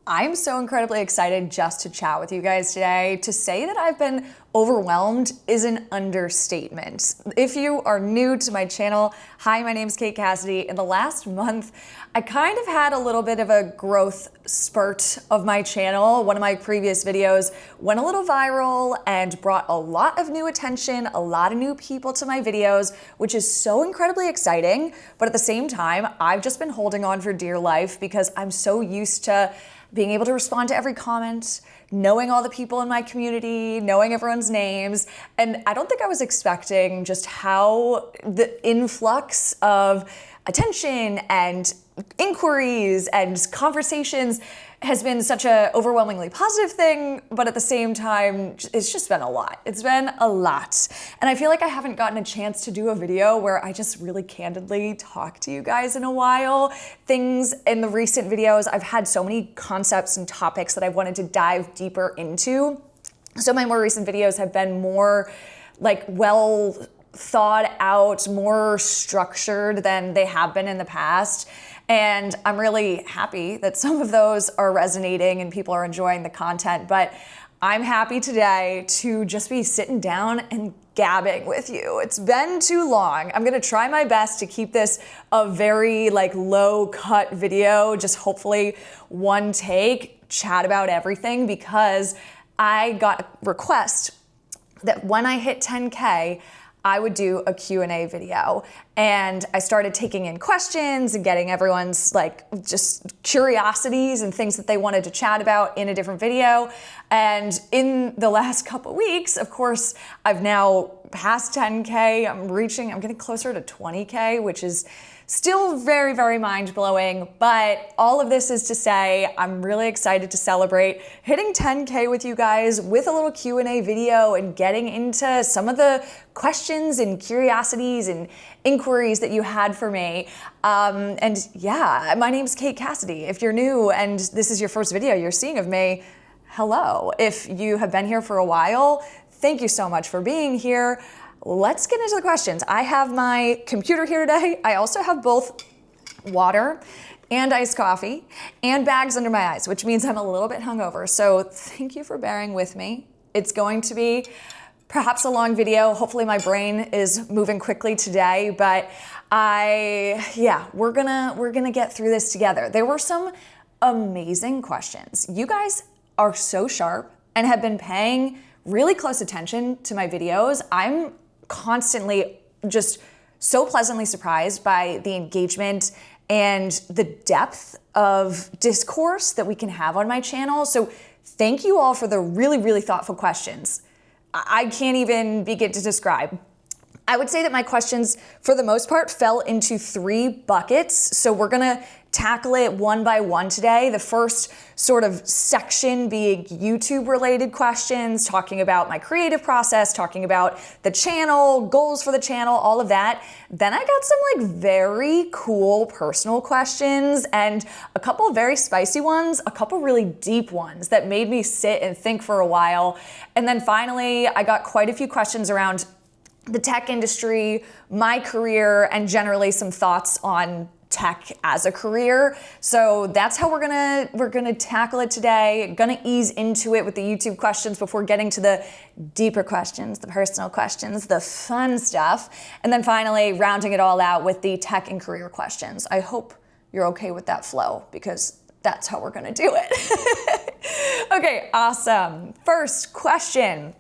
I'm so incredibly excited just to chat with you guys today. To say that I've been overwhelmed is an understatement. If you are new to my channel, hi, my name's Kate Cassidy. In the last month, I kind of had a little bit of a growth spurt of my channel. One of my previous videos went a little viral and brought a lot of new attention, a lot of new people to my videos, which is so incredibly exciting. But at the same time, I've just been holding on for dear life because I'm so used to being able to respond to every comment, knowing all the people in my community, knowing everyone's names. And I don't think I was expecting just how the influx of attention and inquiries and conversations has been such a overwhelmingly positive thing, but at the same time, it's just been a lot. It's been a lot. And I feel like I haven't gotten a chance to do a video where I just really candidly talk to you guys in a while. Things in the recent videos, I've had so many concepts and topics that I've wanted to dive deeper into. So my more recent videos have been more like well thought out, more structured than they have been in the past. And I'm really happy that some of those are resonating and people are enjoying the content. But I'm happy today to just be sitting down and gabbing with you. It's been too long. I'm gonna try my best to keep this a very low cut video, just hopefully one take, chat about everything, because I got a request that when I hit 10K, I would do a Q&A video. And I started taking in questions and getting everyone's just curiosities and things that they wanted to chat about in a different video. And in the last couple weeks, of course, I've now passed 10K. I'm getting closer to 20K, which is still very, very mind-blowing, but all of this is to say I'm really excited to celebrate hitting 10K with you guys with a little Q&A video and getting into some of the questions and curiosities and inquiries that you had for me. And yeah, my name's Kate Cassidy. If you're new and this is your first video you're seeing of me, hello. If you have been here for a while, thank you so much for being here. Let's get into the questions. I have my computer here today. I also have both water and iced coffee and bags under my eyes, which means I'm a little bit hungover. So thank you for bearing with me. It's going to be perhaps a long video. Hopefully my brain is moving quickly today, but we're gonna get through this together. There were some amazing questions. You guys are so sharp and have been paying really close attention to my videos. I'm constantly just so pleasantly surprised by the engagement and the depth of discourse that we can have on my channel. So thank you all for the really, really thoughtful questions. I can't even begin to describe. I would say that my questions, for the most part, fell into 3 buckets. So we're gonna tackle it one by one today. The first sort of section being YouTube related questions, talking about my creative process, talking about the channel, goals for the channel, all of that. Then I got some very cool personal questions and a couple of very spicy ones, a couple really deep ones that made me sit and think for a while. And then finally, I got quite a few questions around the tech industry, my career, and generally some thoughts on tech as a career. So that's how we're gonna tackle it today. Gonna ease into it with the YouTube questions before getting to the deeper questions, the personal questions, the fun stuff. And then finally rounding it all out with the tech and career questions. I hope you're okay with that flow because that's how we're gonna do it. Okay, awesome. First question.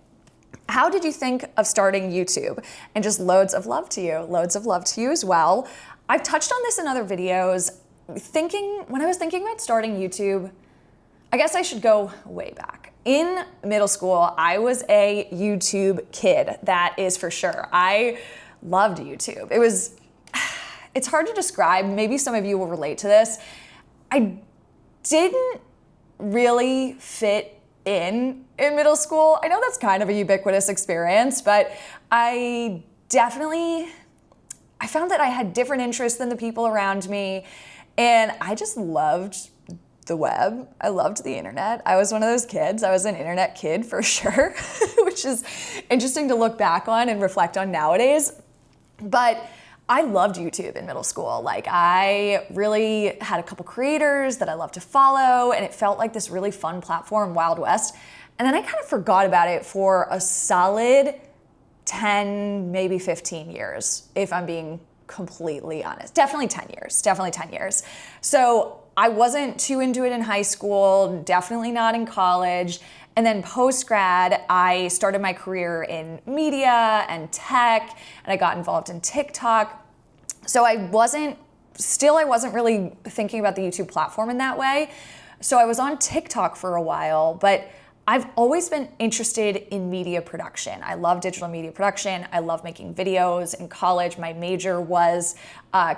How did you think of starting YouTube? And just loads of love to you as well. I've touched on this in other videos. When I was thinking about starting YouTube, I guess I should go way back. In middle school, I was a YouTube kid, that is for sure. I loved YouTube. It's hard to describe, maybe some of you will relate to this. I didn't really fit in middle school. I know that's kind of a ubiquitous experience, but I found that I had different interests than the people around me, and I just loved the web. I loved the internet. I was one of those kids. I was an internet kid for sure, which is interesting to look back on and reflect on nowadays. But I loved YouTube in middle school. Like I really had a couple creators that I loved to follow, and it felt like this really fun platform, Wild West. And then I kind of forgot about it for a solid 10, maybe 15 years, if I'm being completely honest. Definitely 10 years. So I wasn't too into it in high school, definitely not in college. And then post-grad, I started my career in media and tech, and I got involved in TikTok. So I wasn't really thinking about the YouTube platform in that way. So I was on TikTok for a while, but I've always been interested in media production. I love digital media production. I love making videos. In college, my major was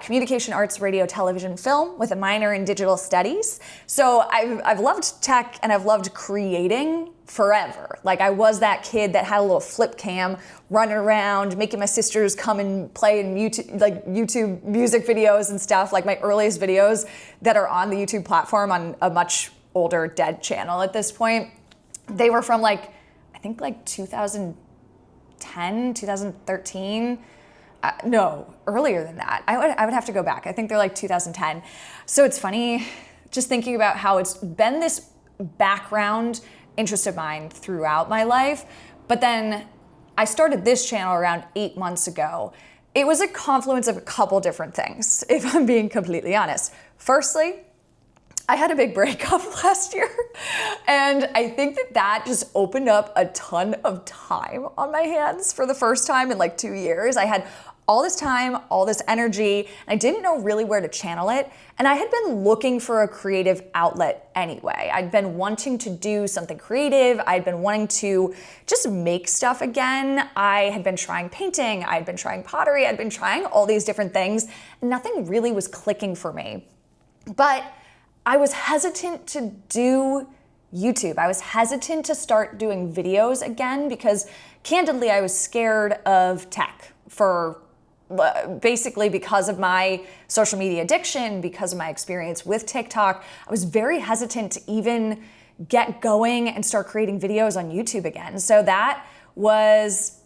communication arts, radio, television, film with a minor in digital studies. So I've loved tech and I've loved creating forever. Like I was that kid that had a little flip cam running around, making my sisters come and play in YouTube music videos and stuff. Like my earliest videos that are on the YouTube platform on a much older dead channel at this point. They were from I think 2010, 2013. No, earlier than that. I would have to go back. I think they're 2010. So it's funny just thinking about how it's been this background interest of mine throughout my life. But then I started this channel around 8 months ago. It was a confluence of a couple different things, if I'm being completely honest. Firstly, I had a big breakup last year, and I think that just opened up a ton of time on my hands for the first time in 2 years. I had all this time, all this energy, and I didn't know really where to channel it, and I had been looking for a creative outlet anyway. I'd been wanting to do something creative. I'd been wanting to just make stuff again. I had been trying painting. I'd been trying pottery. I'd been trying all these different things, and nothing really was clicking for me. But I was hesitant to do YouTube. I was hesitant to start doing videos again because candidly, I was scared of tech basically because of my social media addiction, because of my experience with TikTok. I was very hesitant to even get going and start creating videos on YouTube again. So it was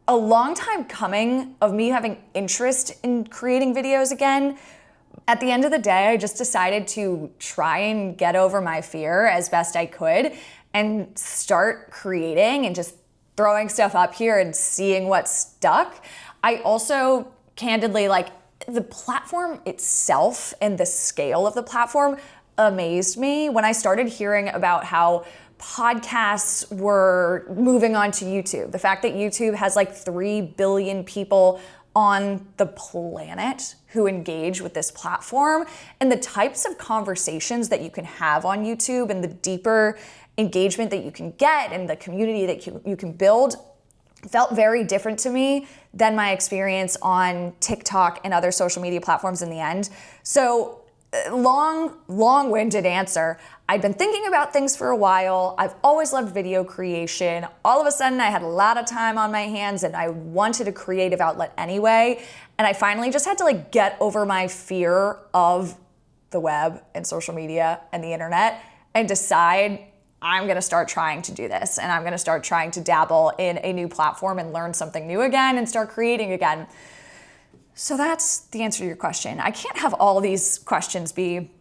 a long time coming of me having interest in creating videos again. At the end of the day, I just decided to try and get over my fear as best I could and start creating and just throwing stuff up here and seeing what stuck. I also candidly, the platform itself and the scale of the platform amazed me when I started hearing about how podcasts were moving on to YouTube. The fact that YouTube has 3 billion people on the planet who engage with this platform, and the types of conversations that you can have on YouTube and the deeper engagement that you can get and the community that you can build felt very different to me than my experience on TikTok and other social media platforms in the end. So long-winded answer. I'd been thinking about things for a while. I've always loved video creation. All of a sudden, I had a lot of time on my hands and I wanted a creative outlet anyway. And I finally just had to get over my fear of the web and social media and the internet and decide I'm gonna start trying to do this, and I'm gonna start trying to dabble in a new platform and learn something new again and start creating again. So that's the answer to your question. I can't have all these questions be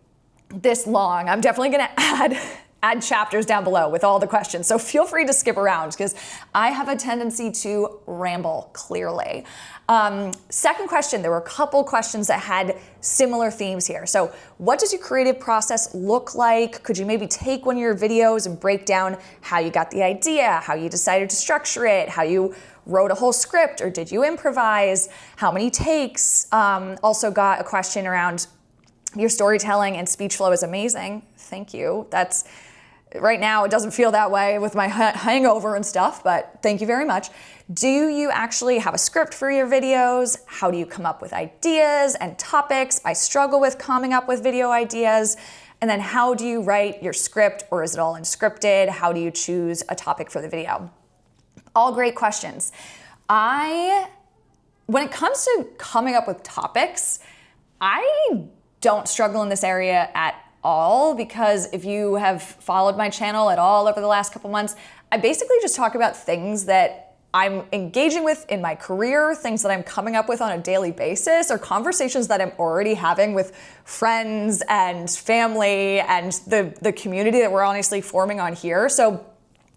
this long. I'm definitely gonna add chapters down below with all the questions. So feel free to skip around because I have a tendency to ramble clearly. Second question, there were a couple questions that had similar themes here. So what does your creative process look like? Could you maybe take one of your videos and break down how you got the idea, how you decided to structure it, how you wrote a whole script, or did you improvise? How many takes? Also got a question around your storytelling and speech flow is amazing. Thank you. Right now, it doesn't feel that way with my hangover and stuff, but thank you very much. Do you actually have a script for your videos? How do you come up with ideas and topics? I struggle with coming up with video ideas. And then how do you write your script, or is it all unscripted? How do you choose a topic for the video? All great questions. When it comes to coming up with topics, I don't struggle in this area at all, because if you have followed my channel at all over the last couple months, I basically just talk about things that I'm engaging with in my career, things that I'm coming up with on a daily basis, or conversations that I'm already having with friends and family and the community that we're honestly forming on here. So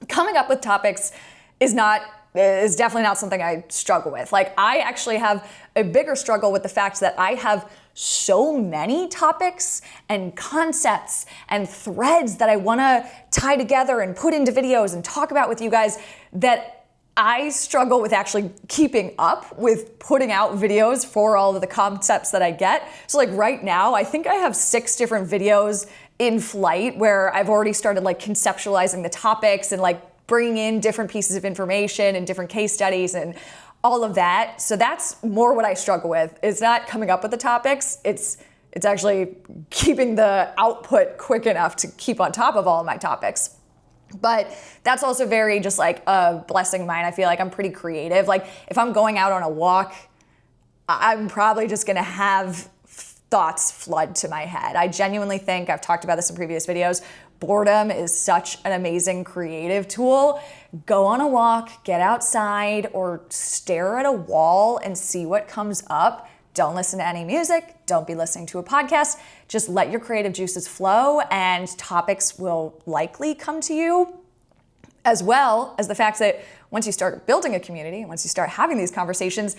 coming up with topics is definitely not something I struggle with. Like, I actually have a bigger struggle with the fact that I have so many topics and concepts and threads that I want to tie together and put into videos and talk about with you guys that I struggle with actually keeping up with putting out videos for all of the concepts that I get. So like right now, I think I have 6 different videos in flight where I've already started like conceptualizing the topics and like bringing in different pieces of information and different case studies and all of that. So that's more what I struggle with. It's not coming up with the topics. It's actually keeping the output quick enough to keep on top of all of my topics. But that's also very just like a blessing of mine. I feel like I'm pretty creative. Like if I'm going out on a walk, I'm probably just gonna have thoughts flood to my head. I genuinely think, I've talked about this in previous videos, boredom is such an amazing creative tool. Go on a walk, get outside, or stare at a wall and see what comes up. Don't listen to any music. Don't be listening to a podcast. Just let your creative juices flow and topics will likely come to you, as well as the fact that once you start building a community, once you start having these conversations,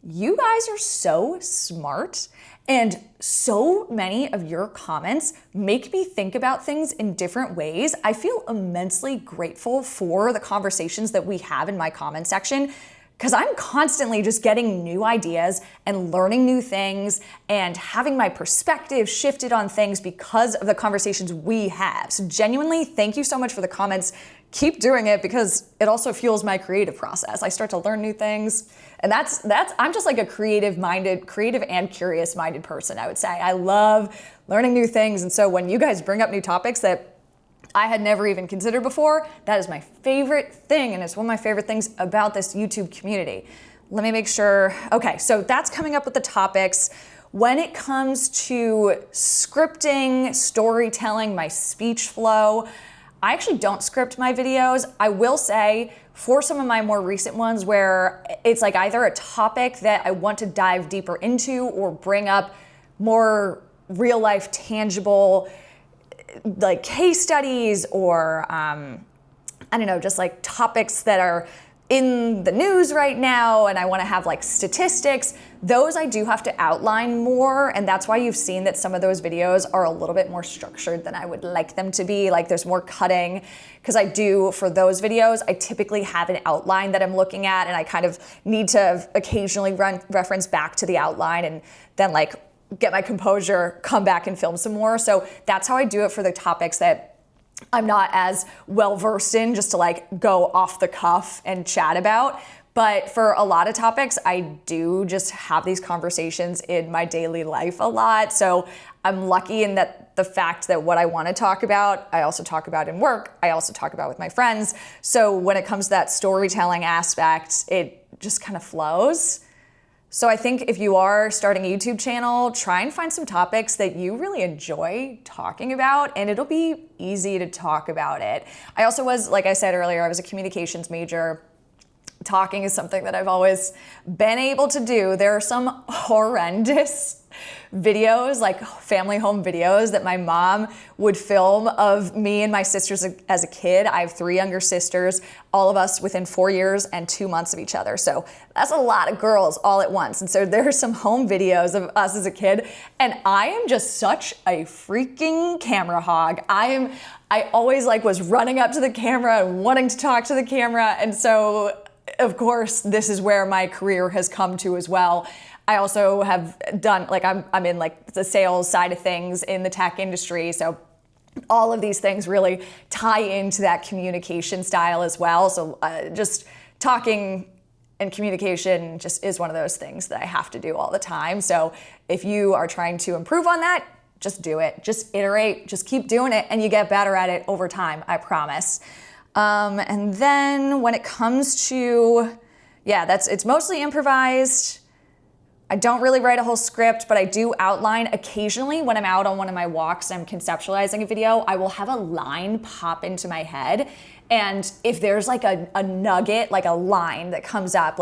you guys are so smart, and so many of your comments make me think about things in different ways. I feel immensely grateful for the conversations that we have in my comment section, because I'm constantly just getting new ideas and learning new things and having my perspective shifted on things because of the conversations we have. So genuinely, thank you so much for the comments. Keep doing it, because it also fuels my creative process. I start to learn new things, and I'm just like a creative and curious minded person, I would say. I love learning new things, and so when you guys bring up new topics that I had never even considered before, that is my favorite thing, and it's one of my favorite things about this YouTube community. Let me make sure. Okay, so that's coming up with the topics. When it comes to scripting, storytelling, my speech flow, I actually don't script my videos. I will say, for some of my more recent ones where it's like either a topic that I want to dive deeper into or bring up more real life, tangible, like case studies or, I don't know, just like topics that are in the news right now and I want to have like statistics, those I do have to outline more, and that's why you've seen that some of those videos are a little bit more structured than I would like them to be. Like there's more cutting, because I do, for those videos, I typically have an outline that I'm looking at, and I kind of need to occasionally reference back to the outline and then like get my composure, come back and film some more. So that's how I do it for the topics that I'm not as well versed in, just to like go off the cuff and chat about. But for a lot of topics, I do just have these conversations in my daily life a lot. So I'm lucky in that the fact that what I want to talk about, I also talk about in work. I also talk about with my friends. So when it comes to that storytelling aspect, it just kind of flows. So I think if you are starting a YouTube channel, try and find some topics that you really enjoy talking about, and it'll be easy to talk about it. I also was, like I said earlier, I was a communications major. Talking is something that I've always been able to do. There are some horrendous videos, like family home videos, that my mom would film of me and my sisters as a kid. I have 3 younger sisters, all of us within 4 years and 2 months of each other. So that's a lot of girls all at once. And so there are some home videos of us as a kid, and I am just such a freaking camera hog. I always like was running up to the camera and wanting to talk to the camera. And so of course, this is where my career has come to as well. I also have done, like I'm in like the sales side of things in the tech industry. So all of these things really tie into that communication style as well. So just talking and communication just is one of those things that I have to do all the time. So if you are trying to improve on that, just do it. Just iterate, just keep doing it, and you get better at it over time, I promise. And then when it comes to, it's mostly improvised. I don't really write a whole script, but I do outline. Occasionally when I'm out on one of my walks and I'm conceptualizing a video, I will have a line pop into my head. And if there's like a nugget, like a line that comes up,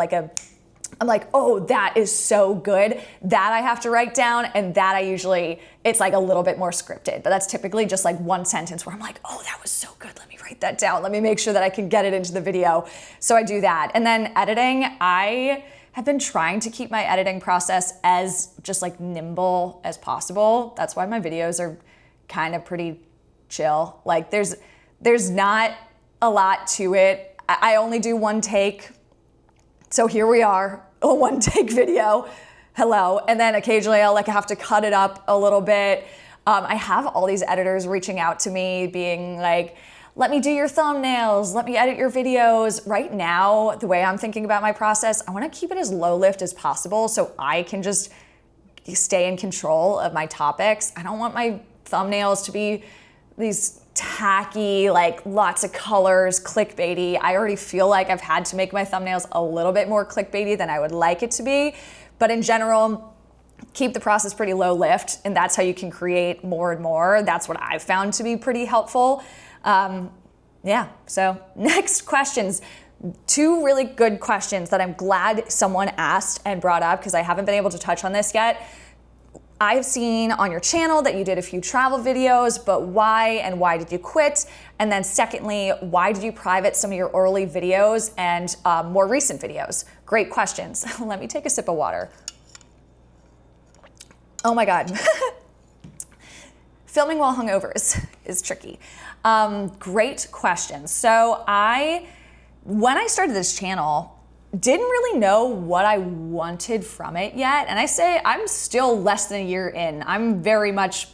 I'm like, oh, that is so good. That I have to write down, and that it's like a little bit more scripted, but that's typically just like one sentence where I'm like, oh, that was so good. Let me write that down. Let me make sure that I can get it into the video. So I do that. And then editing, I have been trying to keep my editing process as just like nimble as possible. That's why my videos are kind of pretty chill. Like there's not a lot to it. I only do one take. So here we are, a one take video. Hello. And then occasionally I'll like have to cut it up a little bit. I have all these editors reaching out to me being like, let me do your thumbnails, let me edit your videos. Right now, the way I'm thinking about my process, I wanna keep it as low lift as possible so I can just stay in control of my topics. I don't want my thumbnails to be these tacky, like lots of colors, clickbaity. I already feel like I've had to make my thumbnails a little bit more clickbaity than I would like it to be. But in general, keep the process pretty low lift, and that's how you can create more and more. That's what I've found to be pretty helpful. Yeah, so next questions. Two really good questions that I'm glad someone asked and brought up because I haven't been able to touch on this yet. I've seen on your channel that you did a few travel videos, but why and why did you quit? And then secondly, why did you private some of your early videos and more recent videos? Great questions. Let me take a sip of water. Oh my God. Filming while hungover is tricky. Great questions. So when I started this channel, didn't really know what I wanted from it yet. And I say I'm still less than a year in. I'm very much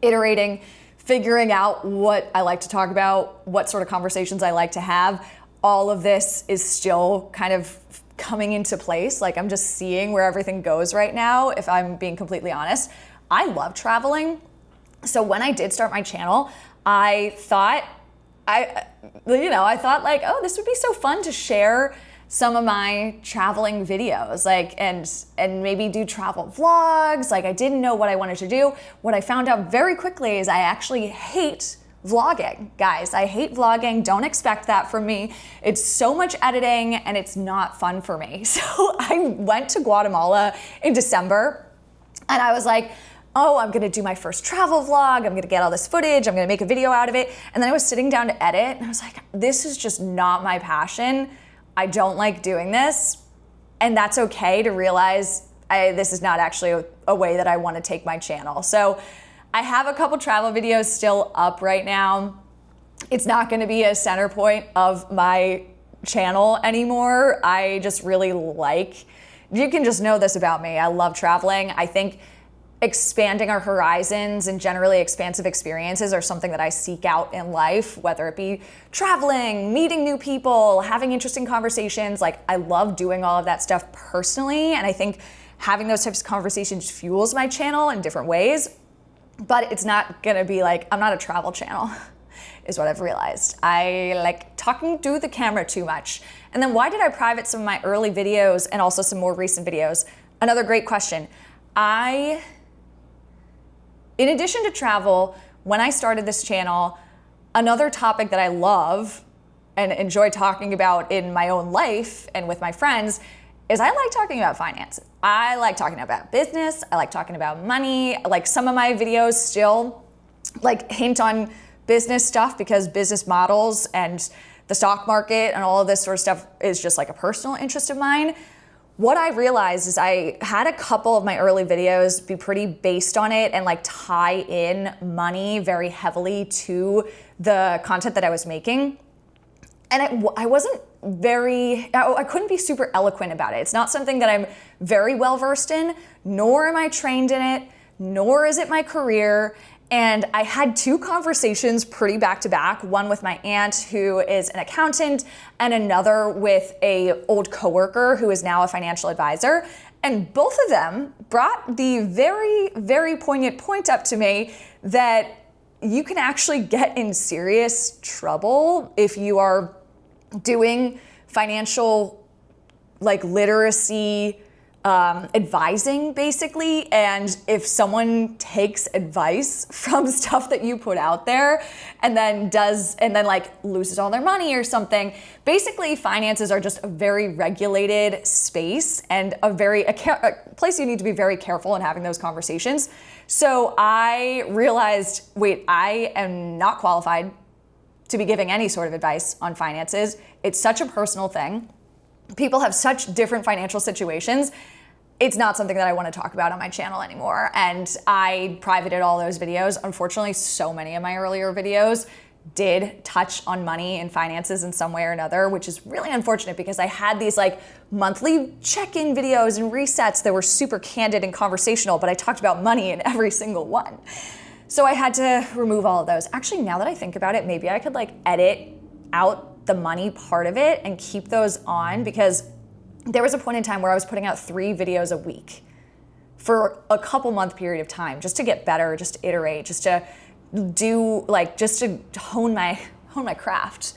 iterating, figuring out what I like to talk about, what sort of conversations I like to have. All of this is still kind of coming into place. Like I'm just seeing where everything goes right now, if I'm being completely honest. I love traveling. So when I did start my channel, I thought like, oh, this would be so fun to share some of my traveling videos, like, and maybe do travel vlogs. Like I didn't know what I wanted to do. What I found out very quickly is I actually hate vlogging. Guys, I hate vlogging. Don't expect that from me. It's so much editing and it's not fun for me. So I went to Guatemala in December and I was like, oh, I'm gonna do my first travel vlog. I'm gonna get all this footage. I'm gonna make a video out of it. And then I was sitting down to edit and I was like, this is just not my passion. I don't like doing this. And that's okay to realize this is not actually a way that I wanna take my channel. So I have a couple travel videos still up right now. It's not gonna be a center point of my channel anymore. I just really you can just know this about me. I love traveling. I think expanding our horizons and generally expansive experiences are something that I seek out in life, whether it be traveling, meeting new people, having interesting conversations. Like I love doing all of that stuff personally. And I think having those types of conversations fuels my channel in different ways, but it's not gonna be like, I'm not a travel channel is what I've realized. I like talking to the camera too much. And then why did I private some of my early videos and also some more recent videos? Another great question. In addition to travel, when I started this channel, another topic that I love and enjoy talking about in my own life and with my friends is I like talking about finances. I like talking about business. I like talking about money. Like some of my videos still like hint on business stuff because business models and the stock market and all of this sort of stuff is just like a personal interest of mine. What I realized is I had a couple of my early videos be pretty based on it and like tie in money very heavily to the content that I was making. And I couldn't be super eloquent about it. It's not something that I'm very well versed in, nor am I trained in it, nor is it my career. And I had two conversations pretty back to back, one with my aunt who is an accountant and another with a old coworker who is now a financial advisor. And both of them brought the very, very poignant point up to me that you can actually get in serious trouble if you are doing financial like literacy advising basically, and if someone takes advice from stuff that you put out there and then like loses all their money or something, basically finances are just a very regulated space and a place you need to be very careful in having those conversations. So I realized, wait, I am not qualified to be giving any sort of advice on finances. It's such a personal thing. People have such different financial situations. It's not something that I want to talk about on my channel anymore. And I privated all those videos. Unfortunately, so many of my earlier videos did touch on money and finances in some way or another, which is really unfortunate because I had these like monthly check-in videos and resets that were super candid and conversational, but I talked about money in every single one. So I had to remove all of those. Actually, now that I think about it, maybe I could like edit out the money part of it and keep those on, because there was a point in time where I was putting out 3 videos a week for a couple month period of time, just to get better, just to iterate, just to do like, just to hone my craft,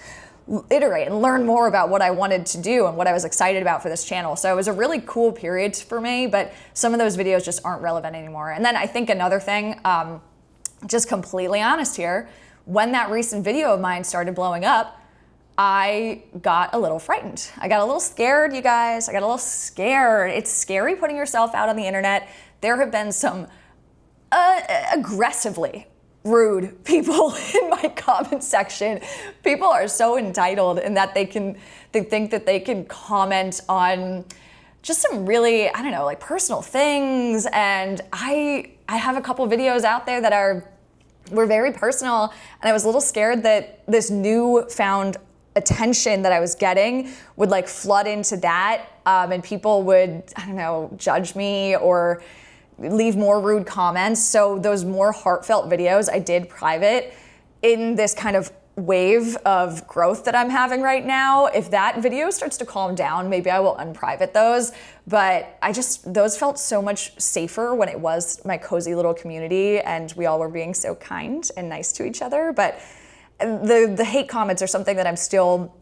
iterate and learn more about what I wanted to do and what I was excited about for this channel. So it was a really cool period for me, but some of those videos just aren't relevant anymore. And then I think another thing, just completely honest here, when that recent video of mine started blowing up, I got a little frightened. I got a little scared, you guys. I got a little scared. It's scary putting yourself out on the internet. There have been some aggressively rude people in my comment section. People are so entitled in that they think that they can comment on just some really, I don't know, like personal things. And I have a couple videos out there that were very personal, and I was a little scared that this newfound attention that I was getting would like flood into that, and people would, I don't know, judge me or leave more rude comments. So those more heartfelt videos I did private in this kind of wave of growth that I'm having right now. If that video starts to calm down, maybe I will unprivate those. But those felt so much safer when it was my cozy little community and we all were being so kind and nice to each other. But the hate comments are something that I'm still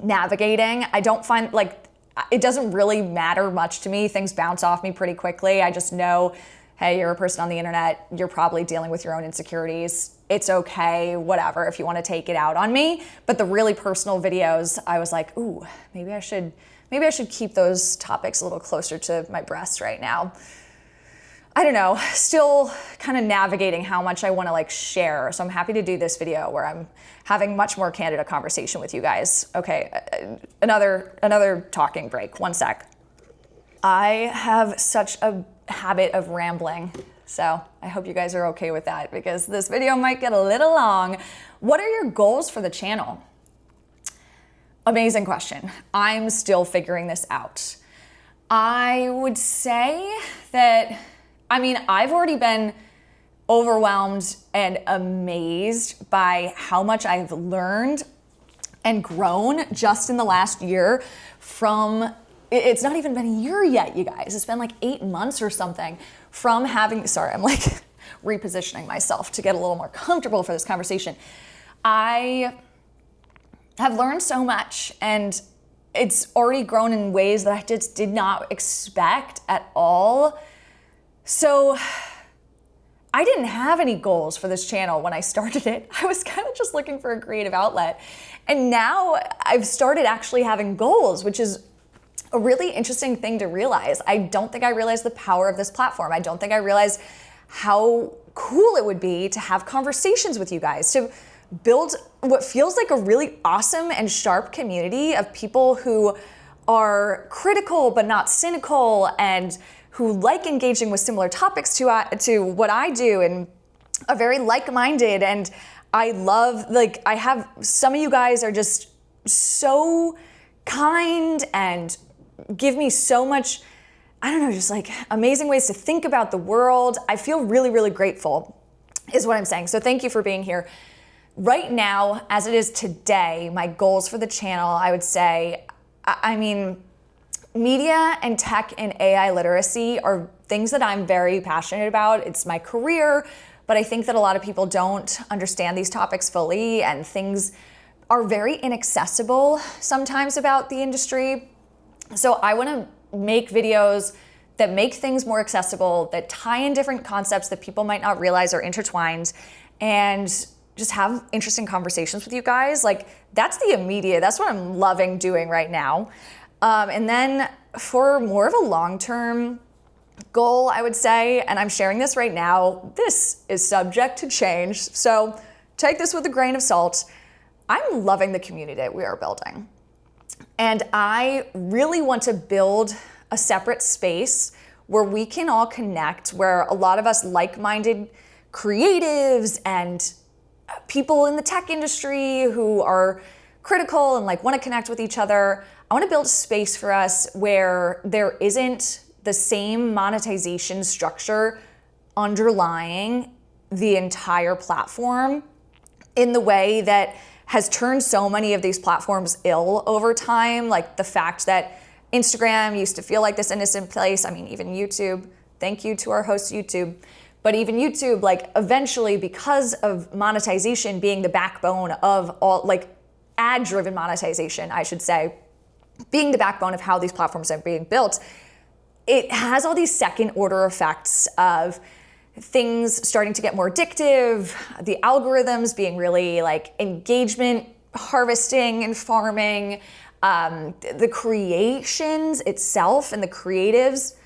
navigating. I don't find, like, it doesn't really matter much to me. Things bounce off me pretty quickly. I just know, hey, you're a person on the internet. You're probably dealing with your own insecurities. It's okay, whatever, if you want to take it out on me. But the really personal videos, I was like, ooh, maybe I should keep those topics a little closer to my breast right now. I don't know, still kind of navigating how much I want to like share. So I'm happy to do this video where I'm having much more candid a conversation with you guys. Okay, another talking break, 1 sec. I have such a habit of rambling, so I hope you guys are okay with that because this video might get a little long. What are your goals for the channel? Amazing question. I'm still figuring this out. I would say that, I've already been overwhelmed and amazed by how much I've learned and grown just in the last year from, it's not even been a year yet, you guys. It's been like 8 months or something from having, sorry, I'm like repositioning myself to get a little more comfortable for this conversation. I have learned so much and it's already grown in ways that I just did not expect at all. So I didn't have any goals for this channel when I started it. I was kind of just looking for a creative outlet. And now I've started actually having goals, which is a really interesting thing to realize. I don't think I realized the power of this platform. I don't think I realized how cool it would be to have conversations with you guys, to build what feels like a really awesome and sharp community of people who are critical but not cynical and who like engaging with similar topics to what I do and are very like-minded. And I love, like, I have, some of you guys are just so kind and give me so much, I don't know, just like amazing ways to think about the world. I feel really, really grateful is what I'm saying. So thank you for being here. Right now, as it is today, my goals for the channel, I would say, media and tech and AI literacy are things that I'm very passionate about. It's my career, but I think that a lot of people don't understand these topics fully and things are very inaccessible sometimes about the industry. So I want to make videos that make things more accessible, that tie in different concepts that people might not realize are intertwined, and just have interesting conversations with you guys. Like, that's the immediate, that's what I'm loving doing right now. And then for more of a long-term goal, I would say, and I'm sharing this right now, this is subject to change, so take this with a grain of salt. I'm loving the community that we are building. And I really want to build a separate space where we can all connect, where a lot of us like-minded creatives and people in the tech industry who are critical and like want to connect with each other. I want to build a space for us where there isn't the same monetization structure underlying the entire platform in the way that has turned so many of these platforms ill over time. Like the fact that Instagram used to feel like this innocent place. I mean, even YouTube, thank you to our host YouTube. But even YouTube, like eventually, because of monetization being the backbone of all, like ad-driven monetization, I should say, being the backbone of how these platforms are being built, it has all these second order effects of things starting to get more addictive, the algorithms being really like engagement harvesting and farming, the creations itself and the creatives,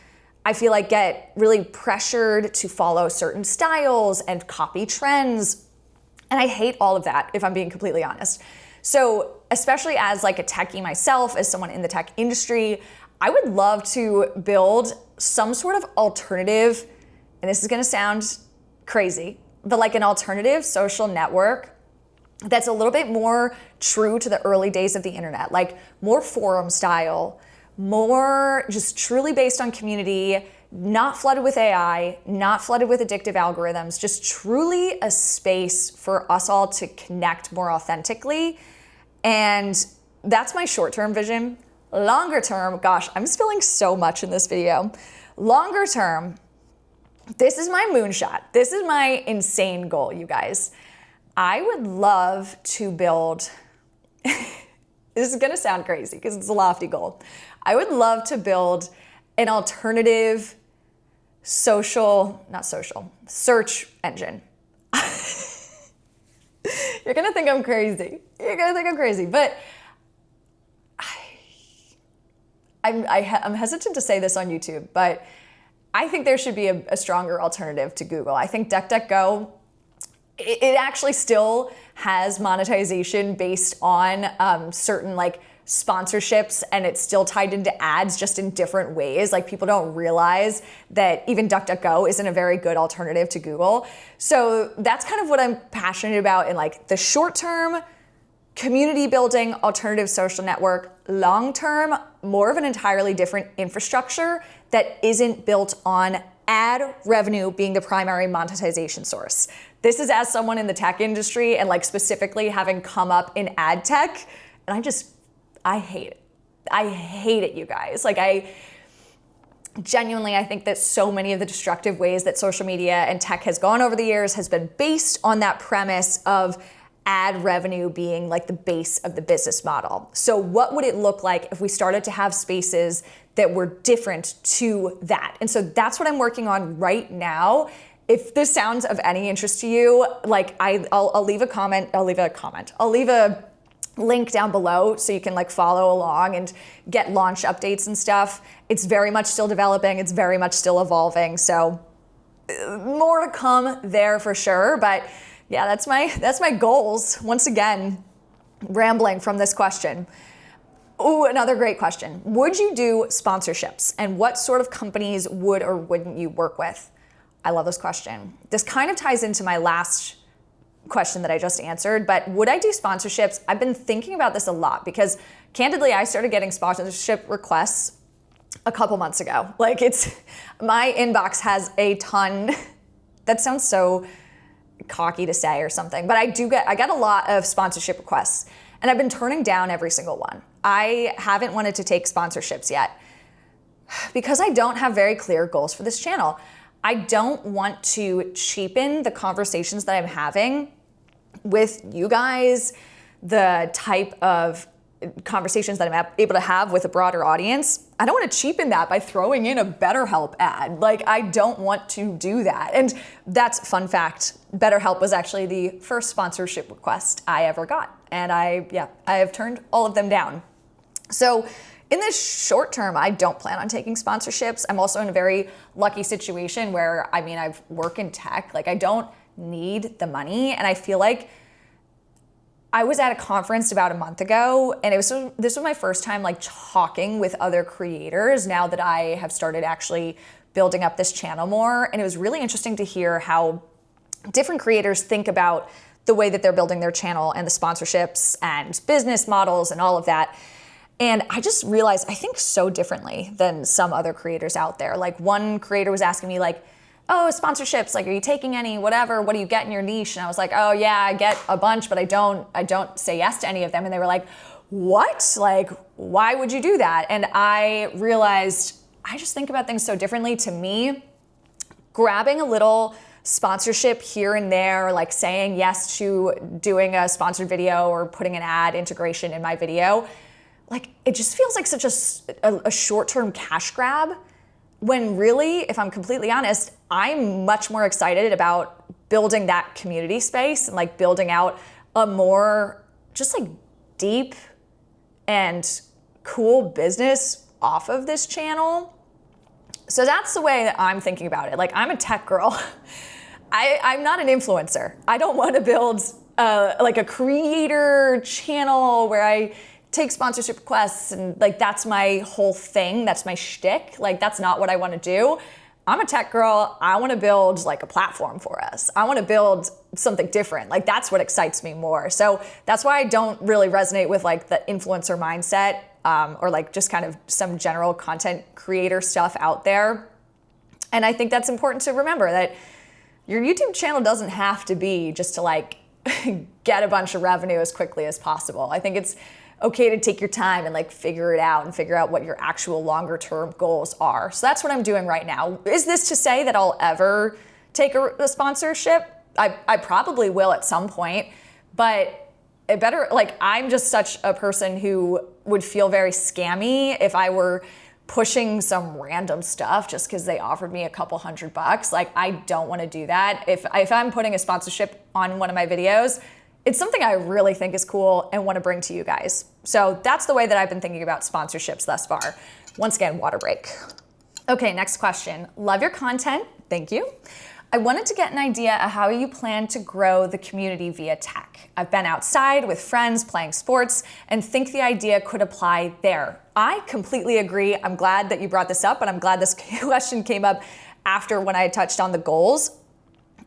I feel like get really pressured to follow certain styles and copy trends. And I hate all of that, if I'm being completely honest. So especially as like a techie myself, as someone in the tech industry, I would love to build some sort of alternative, and this is gonna sound crazy, but like an alternative social network that's a little bit more true to the early days of the internet, like more forum style, more just truly based on community, not flooded with AI, not flooded with addictive algorithms, just truly a space for us all to connect more authentically. And that's my short-term vision. Longer term, gosh, I'm spilling so much in this video. Longer term, this is my moonshot. This is my insane goal, you guys. I would love to build, this is gonna sound crazy because it's a lofty goal. I would love to build an alternative search engine. You're gonna think I'm crazy. But I'm hesitant to say this on YouTube, but I think there should be a stronger alternative to Google. I think DuckDuckGo, it actually still has monetization based on certain like sponsorships, and it's still tied into ads just in different ways. Like people don't realize that even DuckDuckGo isn't a very good alternative to Google. So that's kind of what I'm passionate about in like the short term, community building, alternative social network. Long term, more of an entirely different infrastructure that isn't built on ad revenue being the primary monetization source. This is as someone in the tech industry and like specifically having come up in ad tech, and I hate it. I hate it, you guys. Like I think that so many of the destructive ways that social media and tech has gone over the years has been based on that premise of ad revenue being like the base of the business model. So what would it look like if we started to have spaces that were different to that? And so that's what I'm working on right now. If this sounds of any interest to you, like I'll leave a comment, I'll leave a link down below so you can like follow along and get launch updates and stuff. It's very much still developing, it's very much still evolving. So more to come there for sure. But yeah, that's my goals. Once again, rambling from this question. Ooh, another great question. Would you do sponsorships? And what sort of companies would or wouldn't you work with? I love this question. This kind of ties into my last question that I just answered, but would I do sponsorships? I've been thinking about this a lot because candidly, I started getting sponsorship requests a couple months ago. Like my inbox has a ton, that sounds so cocky to say or something, but I get a lot of sponsorship requests and I've been turning down every single one. I haven't wanted to take sponsorships yet because I don't have very clear goals for this channel. I don't want to cheapen the conversations that I'm having with you guys, the type of conversations that I'm able to have with a broader audience. I don't want to cheapen that by throwing in a BetterHelp ad. Like, I don't want to do that. And that's fun fact. BetterHelp was actually the first sponsorship request I ever got. And I have turned all of them down. So in this short term, I don't plan on taking sponsorships. I'm also in a very lucky situation where, I work in tech. Like, I don't need the money. And I feel like I was at a conference about a month ago, and this was my first time like talking with other creators now that I have started actually building up this channel more. And it was really interesting to hear how different creators think about the way that they're building their channel and the sponsorships and business models and all of that. And I just realized I think so differently than some other creators out there. Like, one creator was asking me like, oh, sponsorships, like, are you taking any, whatever, what do you get in your niche? And I was like, oh yeah, I get a bunch, but I don't say yes to any of them. And they were like, what? Like, why would you do that? And I realized I just think about things so differently. To me, grabbing a little sponsorship here and there, like saying yes to doing a sponsored video or putting an ad integration in my video, like, it just feels like such a short-term cash grab. When really, if I'm completely honest, I'm much more excited about building that community space and like building out a more just like deep and cool business off of this channel. So that's the way that I'm thinking about it. Like, I'm a tech girl. I'm not an influencer. I don't want to build like a creator channel where I take sponsorship requests and like that's my whole thing, that's my shtick. Like, that's not what I want to do. I'm a tech girl. I want to build like a platform for us. I want to build something different. Like, that's what excites me more. So that's why I don't really resonate with like the influencer mindset or like just kind of some general content creator stuff out there. And I think that's important to remember, that your YouTube channel doesn't have to be just to like get a bunch of revenue as quickly as possible. I think it's okay to take your time and like figure it out and figure out what your actual longer term goals are. So that's what I'm doing right now. Is this to say that I'll ever take a sponsorship? I probably will at some point, but it better, like, I'm just such a person who would feel very scammy if I were pushing some random stuff just because they offered me a couple $100. Like, I don't want to do that. If I'm putting a sponsorship on one of my videos, it's something I really think is cool and want to bring to you guys. So that's the way that I've been thinking about sponsorships thus far. Once again, water break. Okay, next question. Love your content. Thank you. I wanted to get an idea of how you plan to grow the community via tech. I've been outside with friends playing sports and think the idea could apply there. I completely agree. I'm glad that you brought this up, and I'm glad this question came up after when I touched on the goals.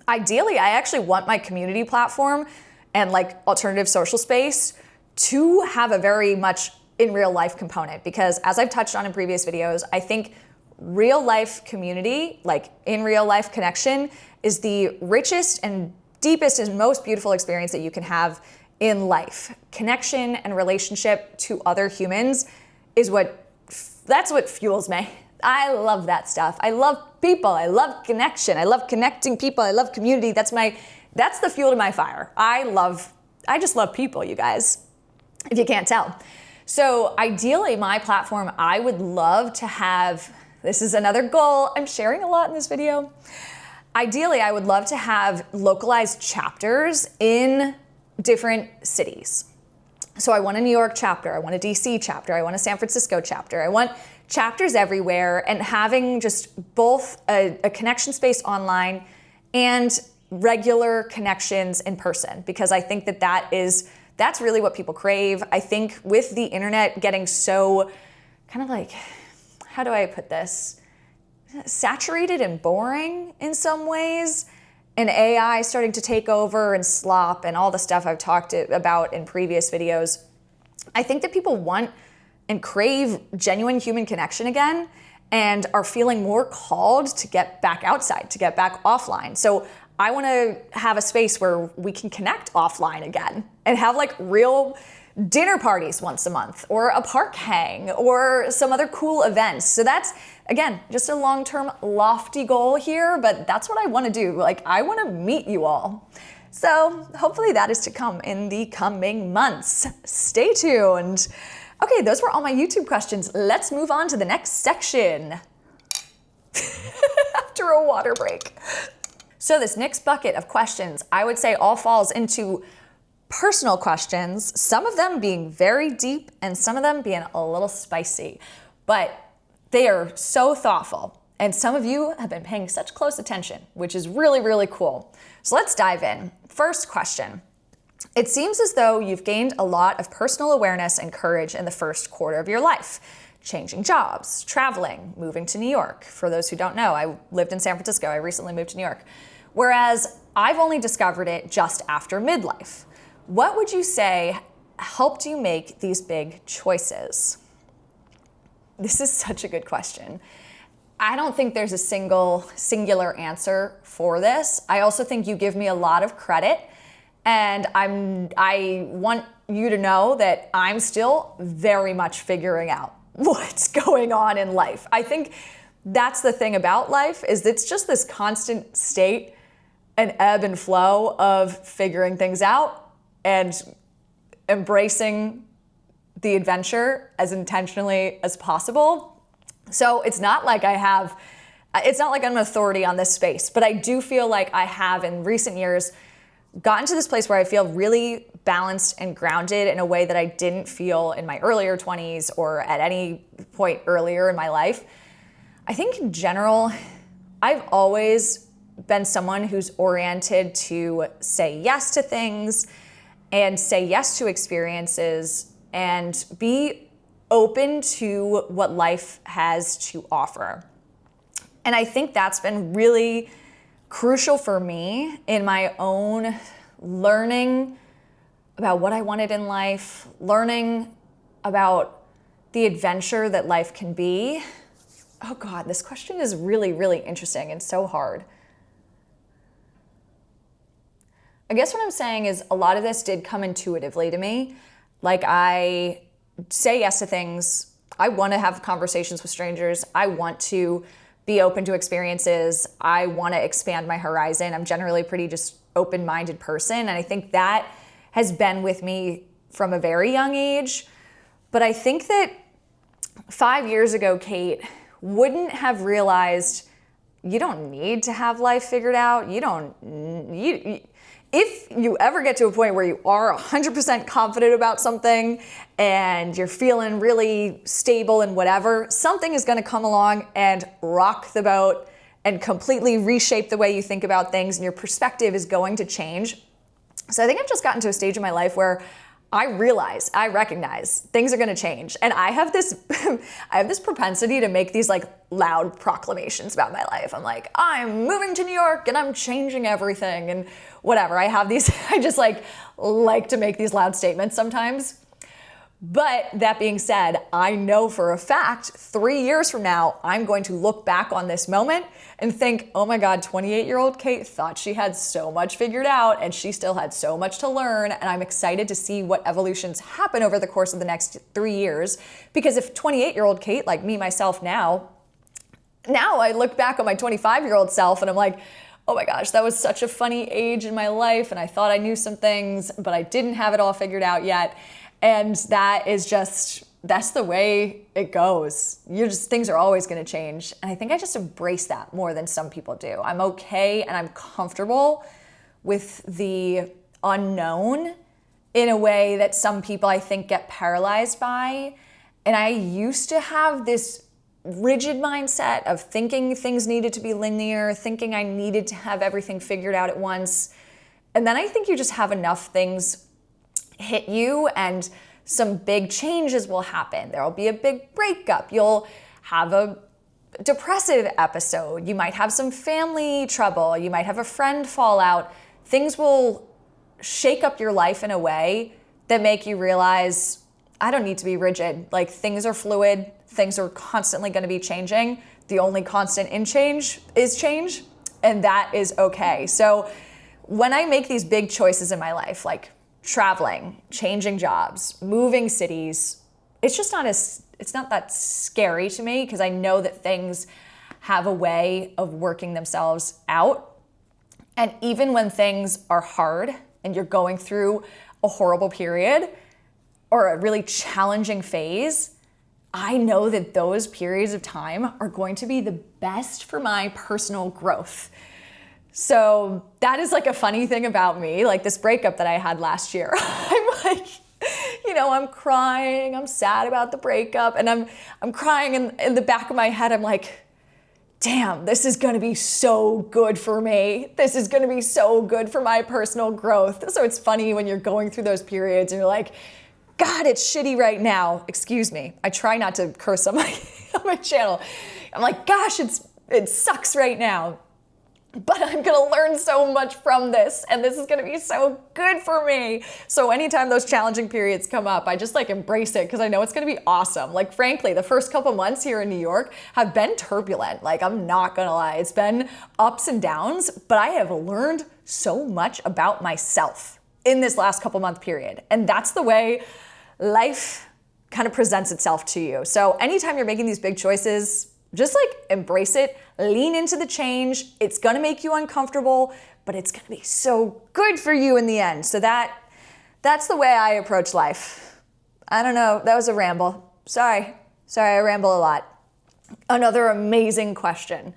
Ideally, I actually want my community platform and like alternative social space to have a very much in real life component, because as I've touched on in previous videos, I think real life community, like in real life connection, is the richest and deepest and most beautiful experience that you can have in life. Connection and relationship to other humans is that's what fuels me. I love that stuff. I love people. I love connection. I love connecting people. I love community. That's the fuel to my fire. I just love people, you guys, if you can't tell. So ideally, my platform, I would love to have, this is another goal I'm sharing a lot in this video. Ideally, I would love to have localized chapters in different cities. So I want a New York chapter, I want a DC chapter, I want a San Francisco chapter, I want chapters everywhere, and having just both a connection space online and regular connections in person, because I think that's really what people crave. I think with the internet getting so kind of like, how do I put this? Saturated and boring in some ways, and AI starting to take over and slop and all the stuff I've talked about in previous videos, I think that people want and crave genuine human connection again and are feeling more called to get back outside, to get back offline. So I want to have a space where we can connect offline again and have like real dinner parties once a month, or a park hang, or some other cool events. So that's, again, just a long-term lofty goal here, but that's what I want to do. Like, I want to meet you all. So hopefully that is to come in the coming months. Stay tuned. Okay, those were all my YouTube questions. Let's move on to the next section. After a water break. So this next bucket of questions, I would say all falls into personal questions, some of them being very deep and some of them being a little spicy, but they are so thoughtful. And some of you have been paying such close attention, which is really, really cool. So let's dive in. First question. It seems as though you've gained a lot of personal awareness and courage in the first quarter of your life. Changing jobs, traveling, moving to New York. For those who don't know, I lived in San Francisco. I recently moved to New York. Whereas I've only discovered it just after midlife. What would you say helped you make these big choices? This is such a good question. I don't think there's a singular answer for this. I also think you give me a lot of credit, and I want you to know that I'm still very much figuring out what's going on in life. I think that's the thing about life, is it's just this constant state and ebb and flow of figuring things out and embracing the adventure as intentionally as possible. So it's not like I'm an authority on this space, but I do feel like I have in recent years gotten to this place where I feel really balanced and grounded in a way that I didn't feel in my earlier 20s or at any point earlier in my life. I think in general, I've always been someone who's oriented to say yes to things and say yes to experiences and be open to what life has to offer. And I think that's been really crucial for me in my own learning about what I wanted in life, learning about the adventure that life can be. Oh God, this question is really, really interesting and so hard. I guess what I'm saying is a lot of this did come intuitively to me. Like, I say yes to things. I want to have conversations with strangers. I want to be open to experiences. I want to expand my horizon. I'm generally a pretty just open-minded person. And I think that has been with me from a very young age. But I think that 5 years ago, Kate wouldn't have realized you don't need to have life figured out. If you ever get to a point where you are 100% confident about something and you're feeling really stable and whatever, something is going to come along and rock the boat and completely reshape the way you think about things, and your perspective is going to change. So I think I've just gotten to a stage in my life where I recognize things are going to change. And I have this propensity to make these like loud proclamations about my life. I'm like, I'm moving to New York and I'm changing everything and whatever. I just like to make these loud statements sometimes. But that being said, I know for a fact 3 years from now, I'm going to look back on this moment and think, oh my God, 28-year-old Kate thought she had so much figured out and she still had so much to learn. And I'm excited to see what evolutions happen over the course of the next 3 years. Because if 28-year-old Kate, like me, myself now I look back on my 25-year-old self and I'm like, oh my gosh, that was such a funny age in my life. And I thought I knew some things, but I didn't have it all figured out yet. And that's the way it goes. Things are always going to change. And I think I just embrace that more than some people do. I'm okay and I'm comfortable with the unknown in a way that some people I think get paralyzed by. And I used to have this rigid mindset of thinking things needed to be linear, thinking I needed to have everything figured out at once. And then I think you just have enough things hit you and some big changes will happen. There'll be a big breakup. You'll have a depressive episode. You might have some family trouble. You might have a friend fall out. Things will shake up your life in a way that make you realize, I don't need to be rigid. Like, things are fluid. Things are constantly going to be changing. The only constant in change is change, and that is okay. So when I make these big choices in my life, like traveling, changing jobs, moving cities, it's not that scary to me because I know that things have a way of working themselves out. And even when things are hard and you're going through a horrible period, or a really challenging phase, I know that those periods of time are going to be the best for my personal growth. So that is like a funny thing about me, like this breakup that I had last year. I'm like, I'm crying, I'm sad about the breakup, and I'm crying in the back of my head, I'm like, damn, this is gonna be so good for me. This is gonna be so good for my personal growth. So it's funny when you're going through those periods and you're like, God, it's shitty right now. Excuse me. I try not to curse on my channel. I'm like, gosh, it sucks right now. But I'm gonna learn so much from this, and this is gonna be so good for me. So anytime those challenging periods come up, I just like embrace it because I know it's gonna be awesome. Like frankly, the first couple months here in New York have been turbulent. Like I'm not gonna lie, it's been ups and downs, but I have learned so much about myself in this last couple month period. And that's the way life kind of presents itself to you. So anytime you're making these big choices, just like embrace it, lean into the change. It's gonna make you uncomfortable, but it's gonna be so good for you in the end. So that's the way I approach life. I don't know, that was a ramble. Sorry, I ramble a lot. Another amazing question.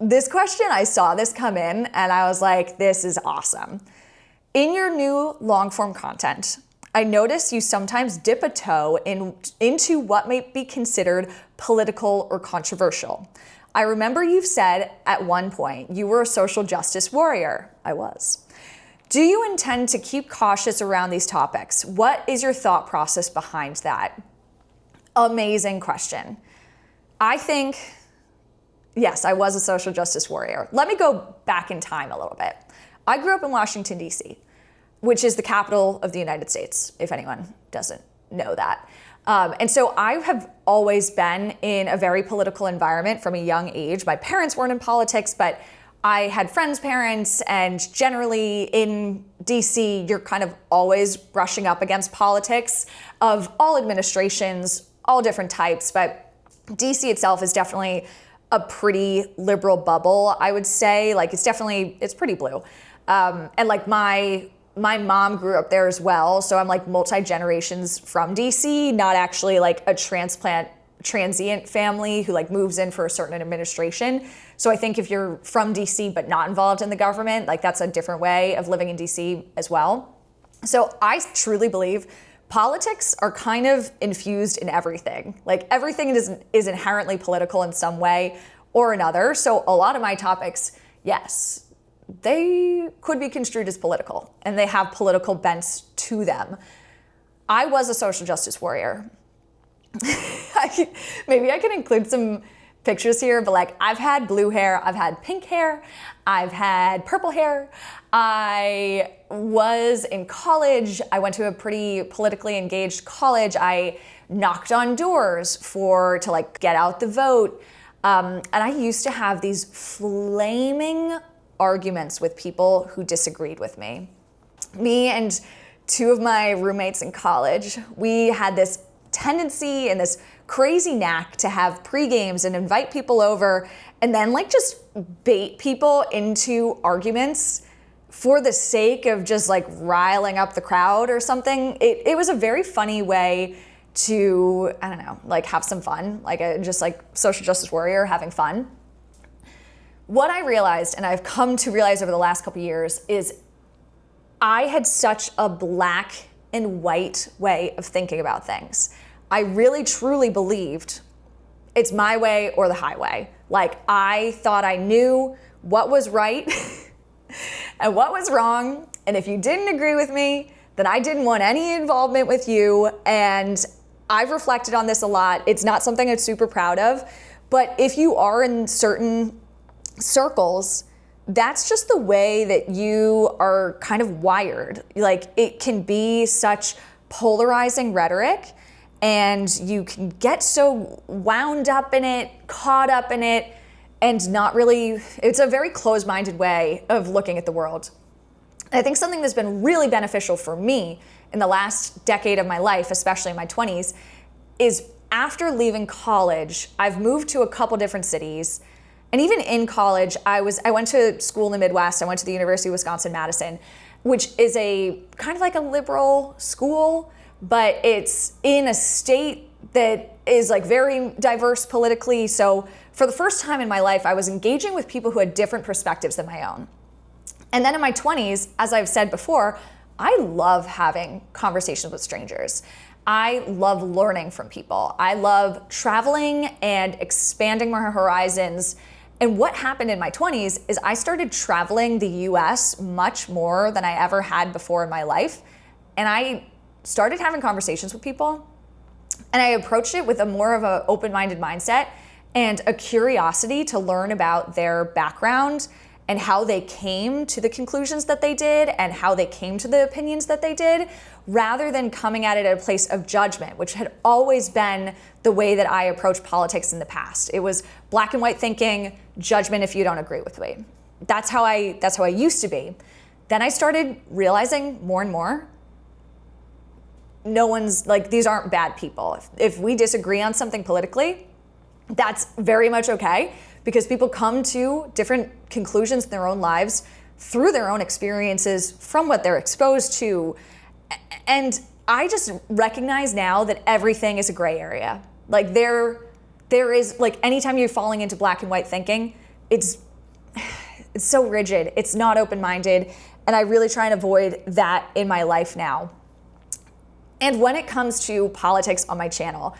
This question, I saw this come in and I was like, this is awesome. In your new long form content, I notice you sometimes dip a toe into what may be considered political or controversial. I remember you've said at one point you were a social justice warrior. I was. Do you intend to keep cautious around these topics? What is your thought process behind that? Amazing question. I think, yes, I was a social justice warrior. Let me go back in time a little bit. I grew up in Washington, D.C., which is the capital of the United States, if anyone doesn't know that. And so I have always been in a very political environment from a young age. My parents weren't in politics, but I had friends' parents, and generally in DC, you're kind of always brushing up against politics of all administrations, all different types, but DC itself is definitely a pretty liberal bubble, I would say. Like it's pretty blue. And like my mom grew up there as well, so I'm like multi-generations from DC, not actually like a transient family who like moves in for a certain administration. So I think if you're from DC but not involved in the government, like that's a different way of living in DC as well. So I truly believe politics are kind of infused in everything. Like everything is inherently political in some way or another. So a lot of my topics, yes, they could be construed as political, and they have political bents to them. I was a social justice warrior. Maybe I can include some pictures here, but like I've had blue hair, I've had pink hair, I've had purple hair. I was in college. I went to a pretty politically engaged college. I knocked on doors to like get out the vote. And I used to have these flaming arguments with people who disagreed with me. Me and two of my roommates in college, we had this tendency and this crazy knack to have pre-games and invite people over and then like just bait people into arguments for the sake of just like riling up the crowd or something. It was a very funny way to, I don't know, like have some fun, like just like social justice warrior having fun. What I realized, and I've come to realize over the last couple of years, is I had such a black and white way of thinking about things. I really truly believed it's my way or the highway. Like I thought I knew what was right and what was wrong. And if you didn't agree with me, then I didn't want any involvement with you. And I've reflected on this a lot. It's not something I'm super proud of, but if you are in certain circles, that's just the way that you are kind of wired. Like it can be such polarizing rhetoric, and you can get so wound up in it, caught up in it, and not really, it's a very closed-minded way of looking at the world. I think something that's been really beneficial for me in the last decade of my life, especially in my 20s, is after leaving college, I've moved to a couple different cities. And even in college, I went to school in the Midwest. I went to the University of Wisconsin-Madison, which is a kind of like a liberal school, but it's in a state that is like very diverse politically. So for the first time in my life, I was engaging with people who had different perspectives than my own. And then in my 20s, as I've said before, I love having conversations with strangers. I love learning from people. I love traveling and expanding my horizons. And what happened in my 20s is I started traveling the US much more than I ever had before in my life. And I started having conversations with people. And I approached it with a more of an open-minded mindset and a curiosity to learn about their background and how they came to the conclusions that they did and how they came to the opinions that they did, rather than coming at it at a place of judgment, which had always been the way that I approached politics in the past. It was black and white thinking, judgment if you don't agree with me. That's how I used to be. Then I started realizing more and more, no one's like, these aren't bad people. If we disagree on something politically, that's very much okay, because people come to different conclusions in their own lives through their own experiences, from what they're exposed to. And I just recognize now that everything is a gray area. Like there is, like, anytime you're falling into black and white thinking, it's so rigid, it's not open-minded, and I really try and avoid that in my life now. And when it comes to politics on my channel,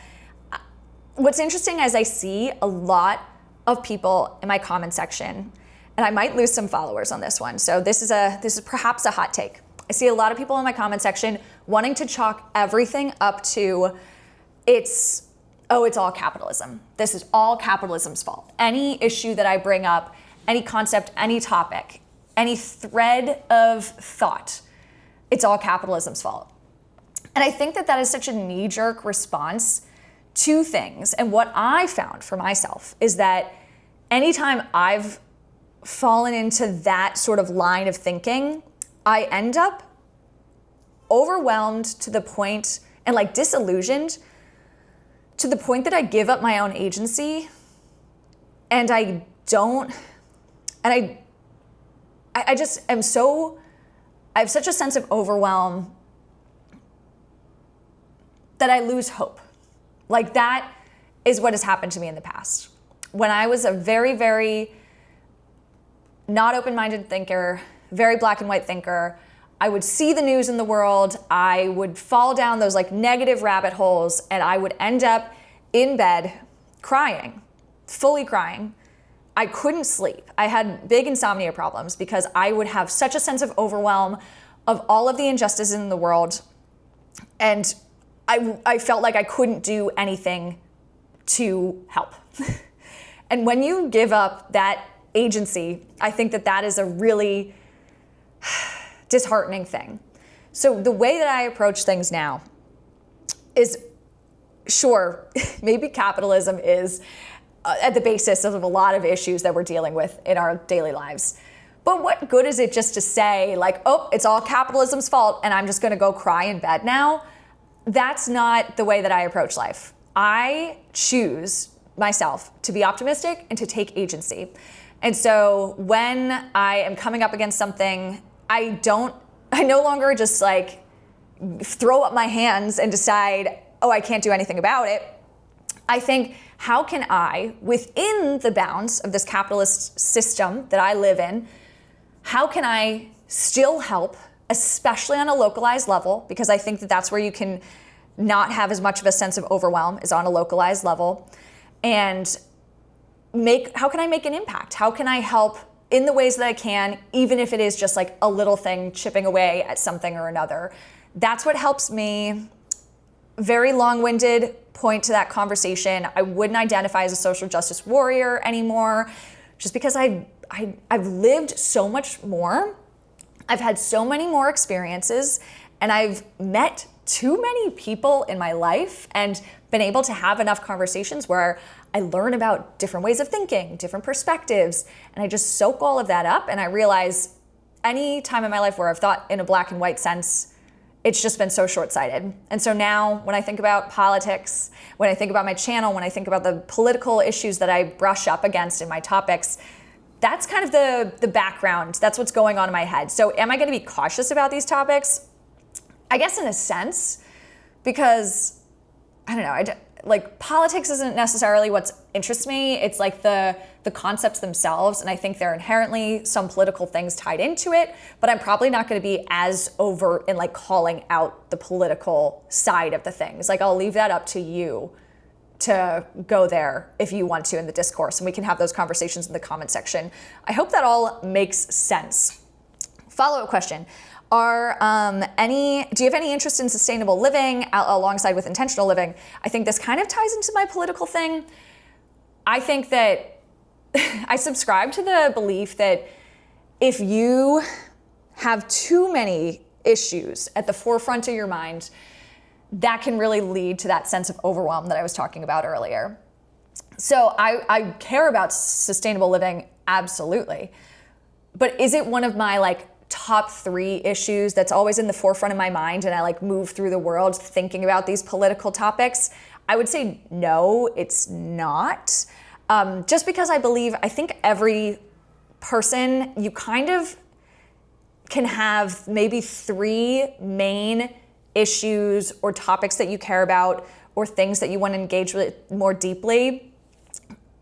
what's interesting is I see a lot of people in my comment section, and I might lose some followers on this one, so this is perhaps a hot take. I see a lot of people in my comment section wanting to chalk everything up to it's all capitalism. This is all capitalism's fault. Any issue that I bring up, any concept, any topic, any thread of thought, it's all capitalism's fault. And I think that is such a knee-jerk response to things. And what I found for myself is that anytime I've fallen into that sort of line of thinking, I end up overwhelmed to the point, and like disillusioned to the point that I give up my own agency, and I just am I have such a sense of overwhelm that I lose hope. Like, that is what has happened to me in the past. When I was a very, very not open-minded thinker, very black and white thinker, I would see the news in the world, I would fall down those like negative rabbit holes, and I would end up in bed crying, fully crying. I couldn't sleep. I had big insomnia problems because I would have such a sense of overwhelm of all of the injustices in the world, and I felt like I couldn't do anything to help. And when you give up that agency, I think that is a really disheartening thing. So the way that I approach things now is, sure, maybe capitalism is at the basis of a lot of issues that we're dealing with in our daily lives. But what good is it just to say, like, oh, it's all capitalism's fault and I'm just gonna go cry in bed now? That's not the way that I approach life. I choose myself to be optimistic and to take agency. And so when I am coming up against something, I no longer just like throw up my hands and decide, oh, I can't do anything about it. I think, how can I, within the bounds of this capitalist system that I live in, how can I still help, especially on a localized level, because I think that that's where you can not have as much of a sense of overwhelm, is on a localized level, and how can I make an impact? How can I help in the ways that I can, even if it is just like a little thing chipping away at something or another? That's what helps me. Very long-winded point to that conversation. I wouldn't identify as a social justice warrior anymore, just because I've lived so much more. I've had so many more experiences, and I've met too many people in my life and been able to have enough conversations where I learn about different ways of thinking, different perspectives, and I just soak all of that up, and I realize any time in my life where I've thought in a black and white sense, it's just been so short-sighted. And so now when I think about politics, when I think about my channel, when I think about the political issues that I brush up against in my topics, that's kind of the background. That's what's going on in my head. So am I going to be cautious about these topics? I guess in a sense, because I don't know, like politics isn't necessarily what interests me. It's like the concepts themselves, and I think there are inherently some political things tied into it, but I'm probably not going to be as overt in like calling out the political side of the things. Like I'll leave that up to you to go there if you want to in the discourse, and we can have those conversations in the comment section. I hope that all makes sense. Follow-up question. Do you have any interest in sustainable living alongside with intentional living? I think this kind of ties into my political thing. I think that I subscribe to the belief that if you have too many issues at the forefront of your mind, that can really lead to that sense of overwhelm that I was talking about earlier. So I care about sustainable living, absolutely. But is it one of my like top 3 issues that's always in the forefront of my mind and I like move through the world thinking about these political topics? I would say no, it's not. Just because I think every person, you kind of can have maybe 3 main issues or topics that you care about or things that you want to engage with more deeply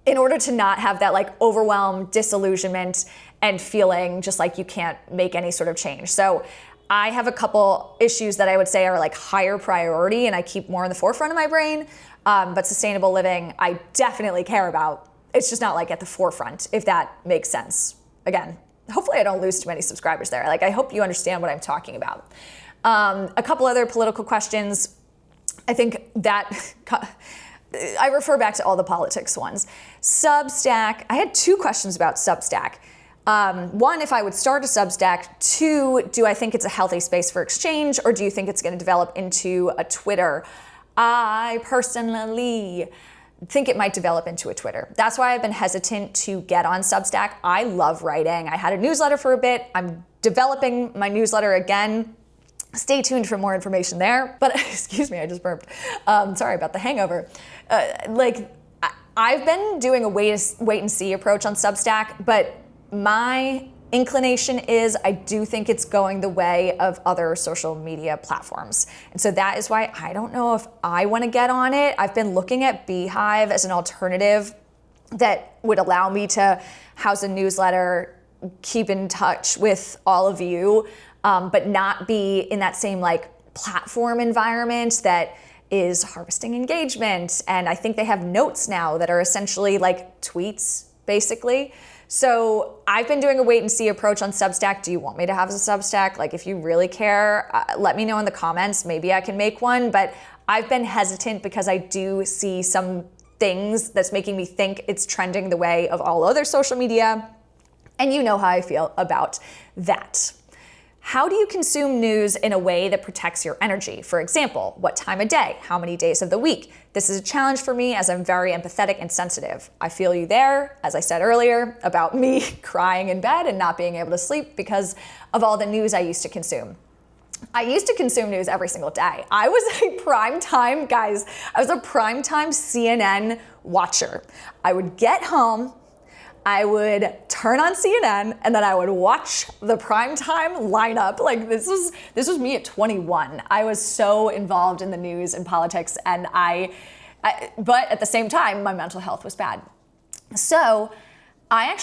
in order to not have that like overwhelm, disillusionment, and feeling just like you can't make any sort of change. So I have a couple issues that I would say are like higher priority and I keep more in the forefront of my brain. But sustainable living, I definitely care about. It's just not like at the forefront, if that makes sense. Again, hopefully I don't lose too many subscribers there. Like I hope you understand what I'm talking about. A couple other political questions. I think that I refer back to all the politics ones. Substack, I had 2 questions about Substack. 1, if I would start a Substack. 2, do I think it's a healthy space for exchange, or do you think it's going to develop into a Twitter? I personally think it might develop into a Twitter. That's why I've been hesitant to get on Substack. I love writing. I had a newsletter for a bit. I'm developing my newsletter again. Stay tuned for more information there. But excuse me, I just burped. Sorry about the hangover. I've been doing a wait and see approach on Substack, but my inclination is I do think it's going the way of other social media platforms. And so that is why I don't know if I want to get on it. I've been looking at Beehive as an alternative that would allow me to house a newsletter, keep in touch with all of you, but not be in that same like platform environment that is harvesting engagement. And I think they have notes now that are essentially like tweets, basically. So I've been doing a wait and see approach on Substack. Do you want me to have a Substack? Like if you really care, let me know in the comments. Maybe I can make one, but I've been hesitant because I do see some things that's making me think it's trending the way of all other social media. And you know how I feel about that. How do you consume news in a way that protects your energy? For example, what time of day? How many days of the week? This is a challenge for me as I'm very empathetic and sensitive. I feel you there, as I said earlier, about me crying in bed and not being able to sleep because of all the news I used to consume. I used to consume news every single day. I was a primetime, guys, I was a primetime CNN watcher. I would get home, I would turn on CNN and then I would watch the primetime lineup. Like this was me at 21. I was so involved in the news and politics, and but at the same time, my mental health was bad. So I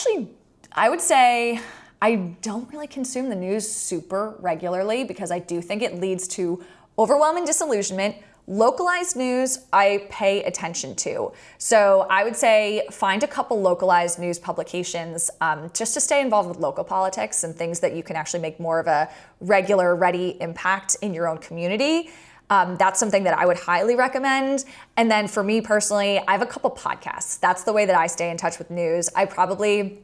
would say I don't really consume the news super regularly because I do think it leads to overwhelm and disillusionment. Localized news, I pay attention to. So I would say find a couple localized news publications just to stay involved with local politics and things that you can actually make more of a regular, ready impact in your own community. That's something that I would highly recommend. And then for me personally, I have a couple podcasts. That's the way that I stay in touch with news. I probably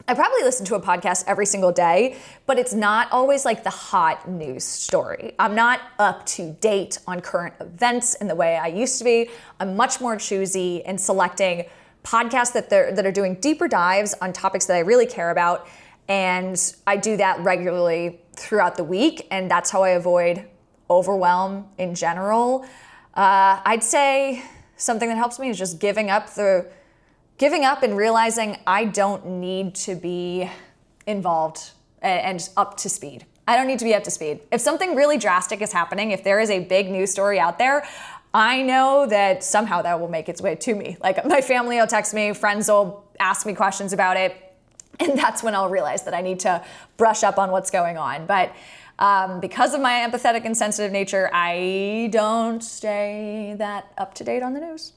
listen to a podcast every single day, but it's not always like the hot news story. I'm not up to date on current events in the way I used to be. I'm much more choosy in selecting podcasts that are doing deeper dives on topics that I really care about. And I do that regularly throughout the week. And that's how I avoid overwhelm in general. I'd say something that helps me is just giving up and realizing I don't need to be involved and up to speed. I don't need to be up to speed. If something really drastic is happening, if there is a big news story out there, I know that somehow that will make its way to me. Like my family will text me, friends will ask me questions about it, and that's when I'll realize that I need to brush up on what's going on. But because of my empathetic and sensitive nature, I don't stay that up to date on the news.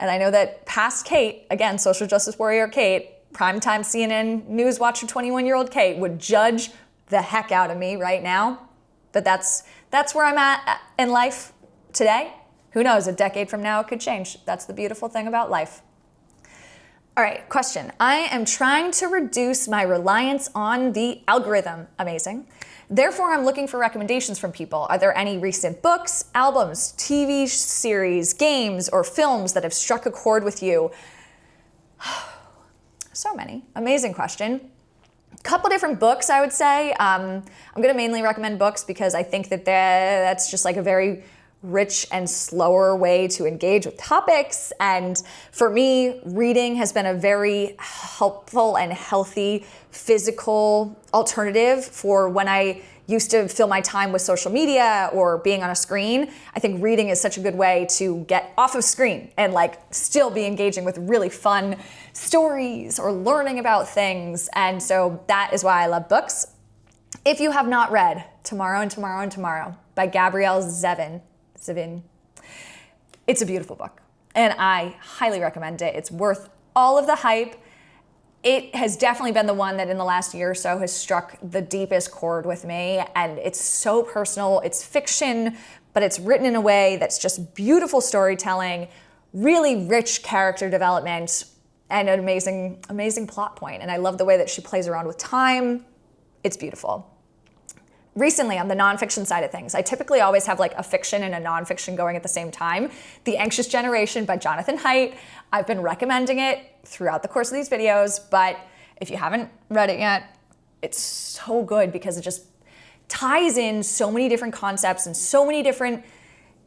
And I know that past Kate, again, social justice warrior Kate, primetime CNN news watcher 21-year-old Kate would judge the heck out of me right now. But that's where I'm at in life today. Who knows, a decade from now it could change. That's the beautiful thing about life. All right, question. I am trying to reduce my reliance on the algorithm. Amazing. Therefore, I'm looking for recommendations from people. Are there any recent books, albums, TV series, games, or films that have struck a chord with you? So many. Amazing question. A couple different books, I would say. I'm going to mainly recommend books because I think that that's just like a very rich and slower way to engage with topics. And for me, reading has been a very helpful and healthy physical alternative for when I used to fill my time with social media or being on a screen. I think reading is such a good way to get off of screen and like still be engaging with really fun stories or learning about things. And so that is why I love books. If you have not read Tomorrow and Tomorrow and Tomorrow by Gabrielle Zevin, it's a beautiful book and I highly recommend it. It's worth all of the hype. It has definitely been the one that in the last year or so has struck the deepest chord with me, and it's so personal. It's fiction, but it's written in a way that's just beautiful storytelling, really rich character development, and an amazing plot point. And I love the way that she plays around with time. It's beautiful. Recently, on the nonfiction side of things, I typically always have like a fiction and a nonfiction going at the same time. The Anxious Generation by Jonathan Haidt. I've been recommending it throughout the course of these videos, but if you haven't read it yet, it's so good because it just ties in so many different concepts and so many different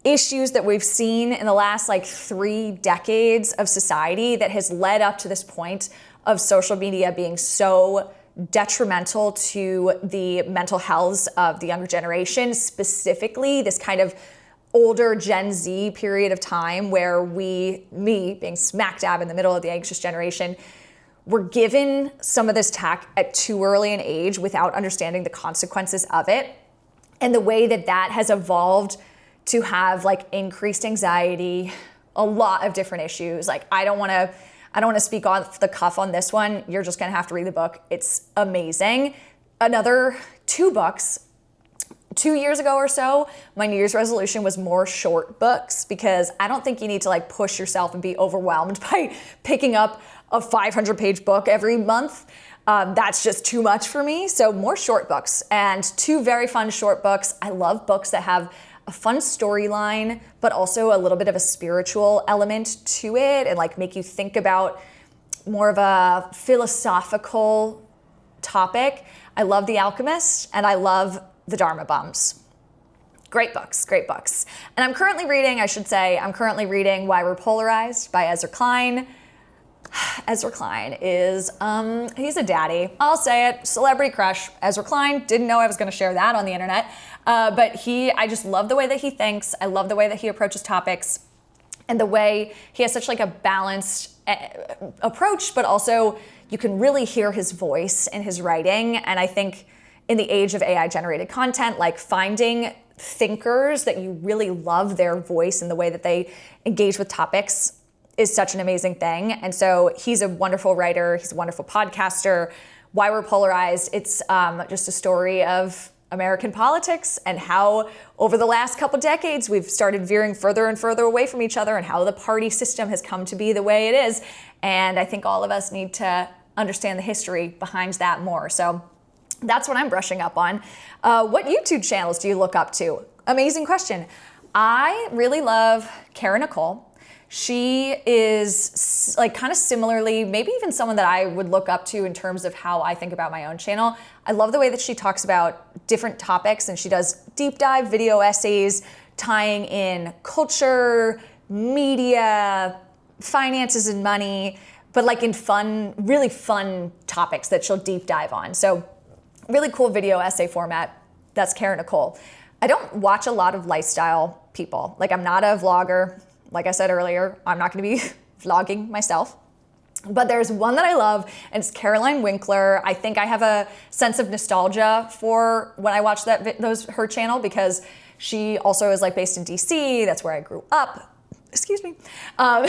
issues that we've seen in the last like 3 decades of society that has led up to this point of social media being so detrimental to the mental health of the younger generation, specifically this kind of older Gen Z period of time where me being smack dab in the middle of the anxious generation, were given some of this tech at too early an age without understanding the consequences of it. And the way that that has evolved to have like increased anxiety, a lot of different issues. Like I don't want to speak off the cuff on this one. You're just going to have to read the book. It's amazing. Another 2 books. 2 years ago or so, my New Year's resolution was more short books because I don't think you need to like push yourself and be overwhelmed by picking up a 500-page book every month. That's just too much for me. So more short books, and 2 very fun short books. I love books that have a fun storyline, but also a little bit of a spiritual element to it and like make you think about more of a philosophical topic. I love The Alchemist and I love The Dharma Bums. Great books, great books. And I'm currently reading Why We're Polarized by Ezra Klein. Ezra Klein is, he's a daddy. I'll say it, celebrity crush. Ezra Klein, didn't know I was gonna share that on the internet. But I just love the way that he thinks. I love the way that he approaches topics and the way he has such like a balanced approach, but also you can really hear his voice in his writing. And I think in the age of AI generated content, like finding thinkers that you really love their voice and the way that they engage with topics is such an amazing thing. And so he's a wonderful writer. He's a wonderful podcaster. Why We're Polarized. It's just a story of American politics and how over the last couple decades we've started veering further and further away from each other and how the party system has come to be the way it is. And I think all of us need to understand the history behind that more. So that's what I'm brushing up on. What YouTube channels do you look up to? Amazing question. I really love Kara Nicole. She is like kind of similarly, maybe even someone that I would look up to in terms of how I think about my own channel. I love the way that she talks about different topics and she does deep dive video essays tying in culture, media, finances and money, but like in fun, really fun topics that she'll deep dive on. So really cool video essay format. That's Karen Nicole. I don't watch a lot of lifestyle people. Like, I'm not a vlogger. Like I said earlier, I'm not gonna be vlogging myself. But there's one that I love, and it's Caroline Winkler. I think I have a sense of nostalgia for when I watch her channel, because she also is like based in DC. That's where I grew up. Excuse me. So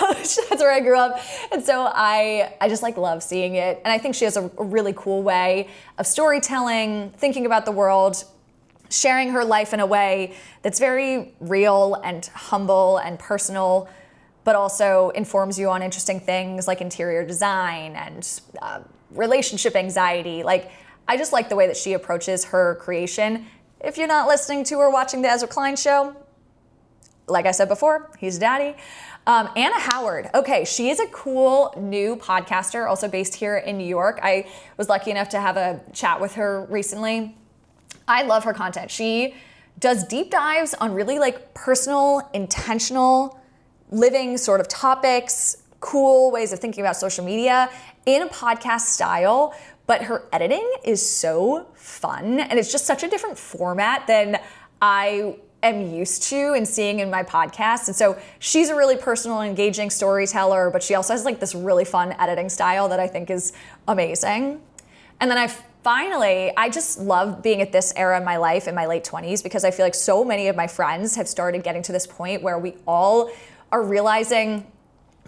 that's where I grew up. And so I just like love seeing it. And I think she has a really cool way of storytelling, thinking about the world, sharing her life in a way that's very real and humble and personal, but also informs you on interesting things like interior design and relationship anxiety. Like, I just like the way that she approaches her creation. If you're not listening to or watching the Ezra Klein show, like I said before, he's daddy. Anna Howard. Okay, she is a cool new podcaster, also based here in New York. I was lucky enough to have a chat with her recently. I love her content. She does deep dives on really like personal, intentional living sort of topics, cool ways of thinking about social media in a podcast style, but her editing is so fun, and it's just such a different format than I am used to and seeing in my podcast. And so she's a really personal, engaging storyteller, but she also has like this really fun editing style that I think is amazing. And then I just love being at this era in my life, in my late 20s, because I feel like so many of my friends have started getting to this point where we all are realizing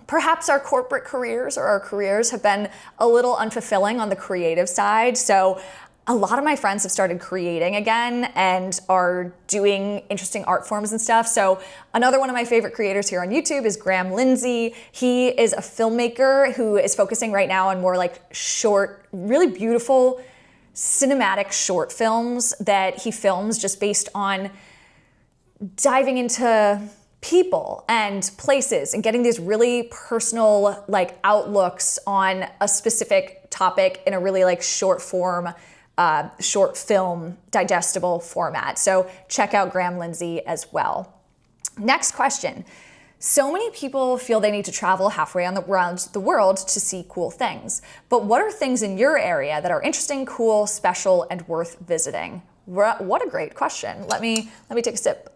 perhaps our corporate careers or our careers have been a little unfulfilling on the creative side. So a lot of my friends have started creating again and are doing interesting art forms and stuff. So another one of my favorite creators here on YouTube is Graham Lindsay. He is a filmmaker who is focusing right now on more like short, really beautiful cinematic short films that he films just based on diving into people and places and getting these really personal like outlooks on a specific topic in a really like short form, short film, digestible format. So check out Graham Lindsay as well. Next question. So many people feel they need to travel halfway around the world to see cool things. But what are things in your area that are interesting, cool, special, and worth visiting? What a great question. Let me take a sip.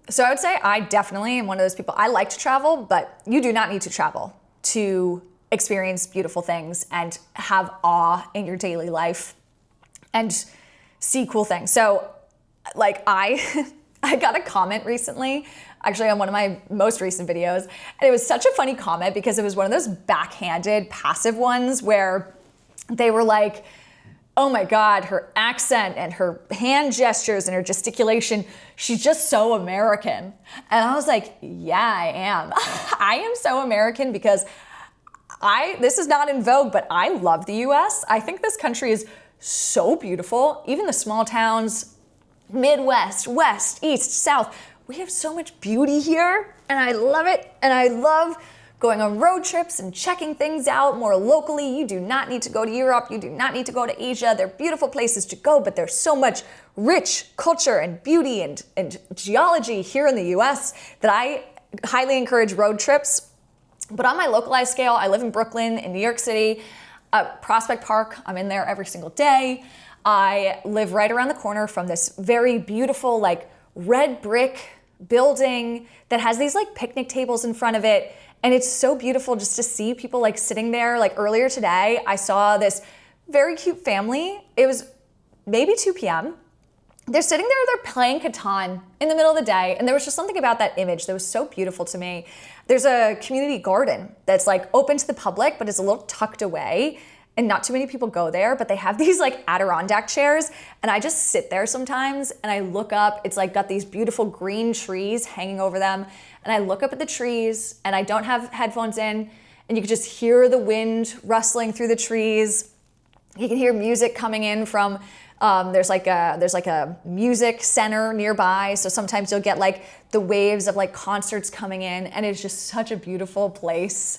So I would say I definitely am one of those people. I like to travel, but you do not need to travel to experience beautiful things and have awe in your daily life and see cool things. So like I got a comment recently, actually on one of my most recent videos, and it was such a funny comment because it was one of those backhanded passive ones where they were like, oh my God, her accent and her hand gestures and her gesticulation, she's just so American. And I was like, yeah, I am. I am so American because this is not in vogue, but I love the US. I think this country is so beautiful. Even the small towns, Midwest, West, East, South, we have so much beauty here and I love it. And I love going on road trips and checking things out more locally. You do not need to go to Europe. You do not need to go to Asia. They're beautiful places to go, but there's so much rich culture and beauty and geology here in the US that I highly encourage road trips. But on my localized scale, I live in Brooklyn, in New York City, Prospect Park. I'm in there every single day. I live right around the corner from this very beautiful, like red brick building that has these like picnic tables in front of it. And it's so beautiful just to see people like sitting there. Like earlier today, I saw this very cute family. It was maybe 2 p.m. They're sitting there, they're playing Catan in the middle of the day. And there was just something about that image that was so beautiful to me. There's a community garden that's like open to the public, but it's a little tucked away. And not too many people go there, but they have these like Adirondack chairs. And I just sit there sometimes and I look up, it's like got these beautiful green trees hanging over them. And I look up at the trees and I don't have headphones in and you can just hear the wind rustling through the trees. You can hear music coming in from, there's like a music center nearby. So sometimes you'll get like the waves of like concerts coming in and it's just such a beautiful place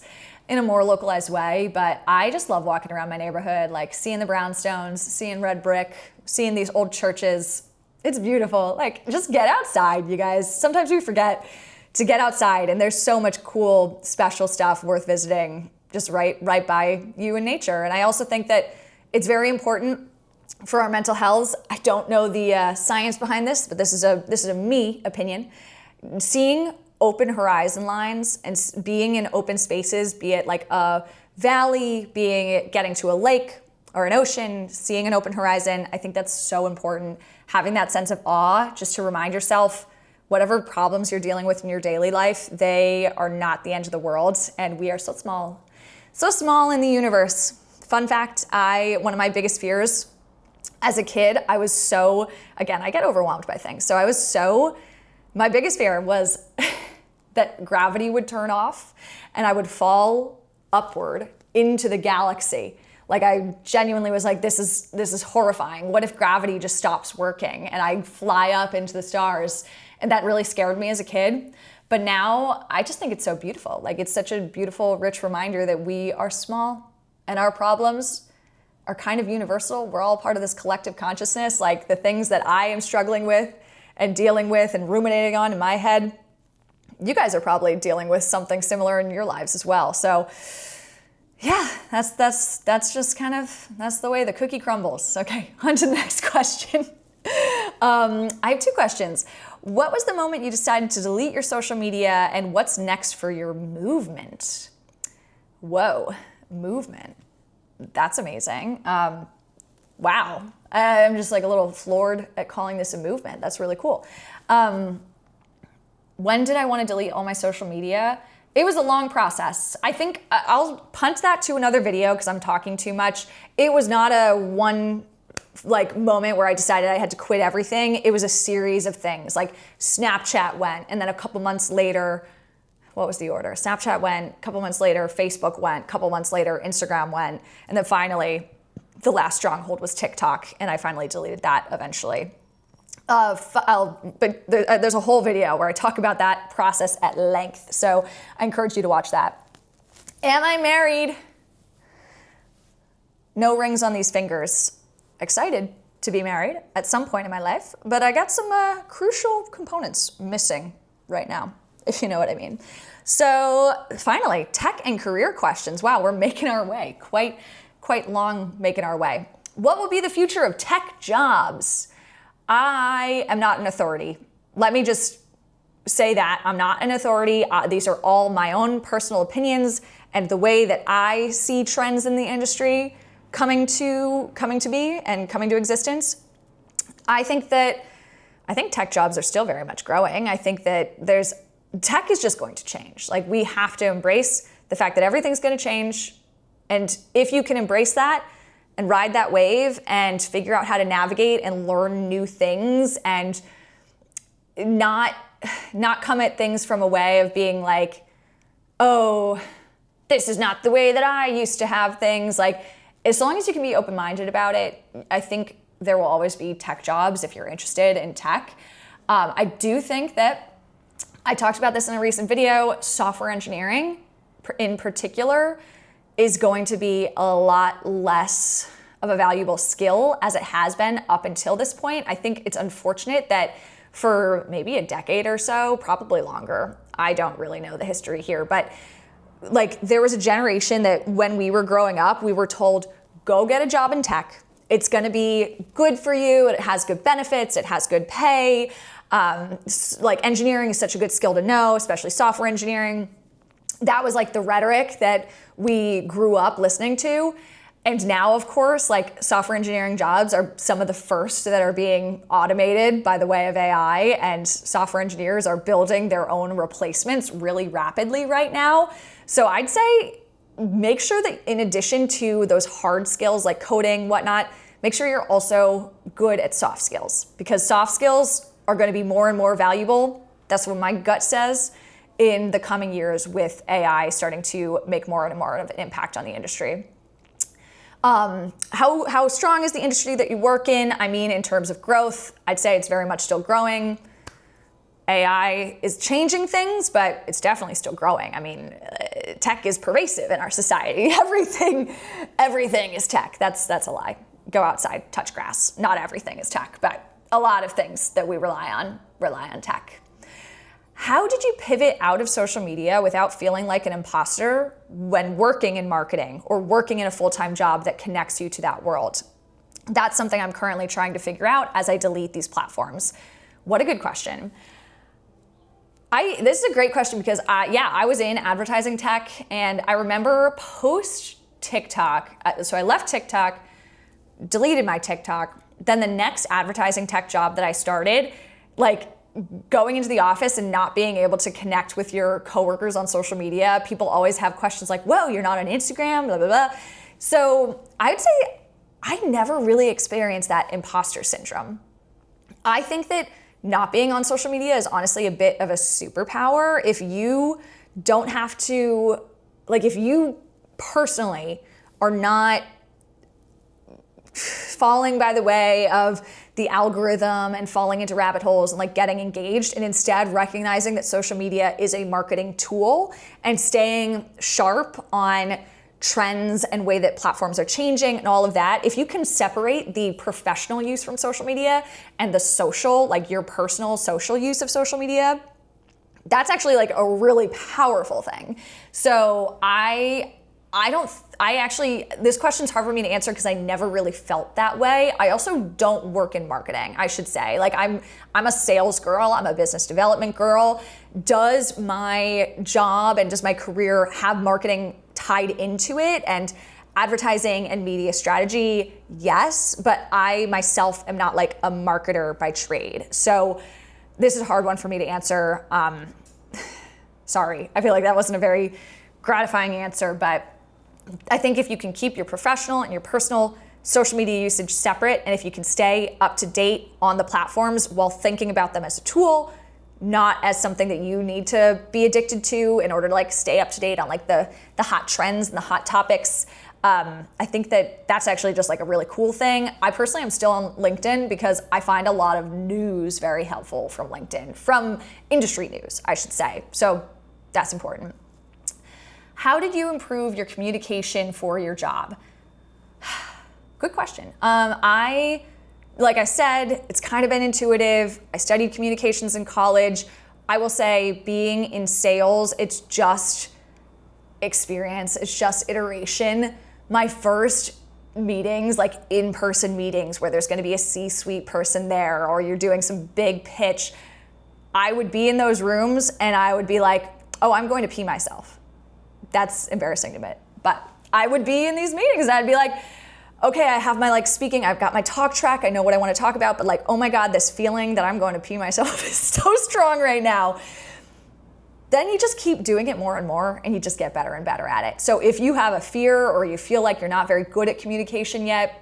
in a more localized way. But I just love walking around my neighborhood, like seeing the brownstones, seeing red brick, seeing these old churches. It's beautiful. Like just get outside, you guys. Sometimes we forget to get outside and there's so much cool, special stuff worth visiting just right by you in nature. And I also think that it's very important for our mental health. I don't know the science behind this, but this is a me opinion. Seeing open horizon lines and being in open spaces, be it like a valley, getting to a lake or an ocean, seeing an open horizon, I think that's so important. Having that sense of awe, just to remind yourself, whatever problems you're dealing with in your daily life, they are not the end of the world, and we are so small in the universe. Fun fact, one of my biggest fears as a kid, I get overwhelmed by things. My biggest fear was that gravity would turn off and I would fall upward into the galaxy. Like, I genuinely was like, this is horrifying. What if gravity just stops working and I fly up into the stars? And that really scared me as a kid. But now I just think it's so beautiful. Like, it's such a beautiful, rich reminder that we are small and our problems are kind of universal. We're all part of this collective consciousness. Like, the things that I am struggling with and dealing with and ruminating on in my head, you guys are probably dealing with something similar in your lives as well. So yeah, that's just kind of, that's the way the cookie crumbles. Okay, on to the next question. I have two questions. What was the moment you decided to delete your social media, and what's next for your movement? Whoa, movement. That's amazing. Wow. I'm just like a little floored at calling this a movement. That's really cool. When did I want to delete all my social media? It was a long process. I think I'll punt that to another video because I'm talking too much. It was not a one moment where I decided I had to quit everything. It was a series of things. Like, Snapchat went, and then a couple months later, what was the order? Snapchat went, a couple months later, Facebook went, a couple months later, Instagram went, and then finally, the last stronghold was TikTok, and I finally deleted that eventually. But there's a whole video where I talk about that process at length, so I encourage you to watch that. Am I married? No rings on these fingers. Excited to be married at some point in my life, but I got some crucial components missing right now, if you know what I mean. So finally, tech and career questions. Wow, we're making our way, quite long making our way. What will be the future of tech jobs? I am not an authority. Let me just say that I'm not an authority. These are all my own personal opinions and the way that I see trends in the industry coming to be and coming to existence. I think tech jobs are still very much growing. I think that tech is just going to change. Like, we have to embrace the fact that everything's going to change. And if you can embrace that and ride that wave and figure out how to navigate and learn new things and not come at things from a way of being like, oh, this is not the way that I used to have things. Like, as long as you can be open-minded about it, I think there will always be tech jobs if you're interested in tech. I do think that, I talked about this in a recent video, software engineering in particular is going to be a lot less of a valuable skill as it has been up until this point. I think it's unfortunate that for maybe a decade or so, probably longer, I don't really know the history here, but like, there was a generation that when we were growing up, we were told, go get a job in tech. It's going to be good for you. It has good benefits. It has good pay. Like, engineering is such a good skill to know, especially software engineering. That was like the rhetoric that we grew up listening to. And now, of course, like, software engineering jobs are some of the first that are being automated by the way of AI, and software engineers are building their own replacements really rapidly right now. So I'd say make sure that in addition to those hard skills like coding, whatnot, make sure you're also good at soft skills, because soft skills are going to be more and more valuable. That's what my gut says in the coming years with AI starting to make more and more of an impact on the industry. How strong is the industry that you work in? I mean, in terms of growth, I'd say it's very much still growing. AI is changing things, but it's definitely still growing. I mean, tech is pervasive in our society. Everything is tech. That's a lie. Go outside, touch grass. Not everything is tech, but a lot of things that we rely on tech. How did you pivot out of social media without feeling like an imposter when working in marketing or working in a full-time job that connects you to that world? That's something I'm currently trying to figure out as I delete these platforms. What a good question. This is a great question because I was in advertising tech, and I remember post TikTok, so I left TikTok, deleted my TikTok, then the next advertising tech job that I started, like going into the office and not being able to connect with your coworkers on social media. People always have questions like, whoa, you're not on Instagram, blah, blah, blah. So I would say I never really experienced that imposter syndrome. I think that not being on social media is honestly a bit of a superpower. If you don't have to, like if you personally are not falling by the way of the algorithm and falling into rabbit holes and like getting engaged, and instead recognizing that social media is a marketing tool and staying sharp on trends and way that platforms are changing and all of that. If you can separate the professional use from social media and the social, like your personal social use of social media, that's actually like a really powerful thing. So this question's hard for me to answer because I never really felt that way. I also don't work in marketing, I should say. Like I'm a sales girl, I'm a business development girl. Does my job and does my career have marketing tied into it and advertising and media strategy? Yes, but I myself am not like a marketer by trade. So this is a hard one for me to answer. Sorry, I feel like that wasn't a very gratifying answer, but I think if you can keep your professional and your personal social media usage separate, and if you can stay up to date on the platforms while thinking about them as a tool, not as something that you need to be addicted to in order to like stay up to date on like the hot trends and the hot topics, I think that that's actually just like a really cool thing. I personally am still on LinkedIn because I find a lot of news very helpful from LinkedIn, from industry news, I should say. So that's important. How did you improve your communication for your job? Good question. Like I said, it's kind of been intuitive. I studied communications in college. I will say being in sales, it's just experience. It's just iteration. My first meetings, like in-person meetings where there's going to be a C-suite person there or you're doing some big pitch, I would be in those rooms and I would be like, oh, I'm going to pee myself. That's embarrassing to admit, but I would be in these meetings and I'd be like, okay, I have my like speaking, I've got my talk track, I know what I want to talk about, but like, oh my God, this feeling that I'm going to pee myself is so strong right now. Then you just keep doing it more and more and you just get better and better at it. So if you have a fear or you feel like you're not very good at communication yet,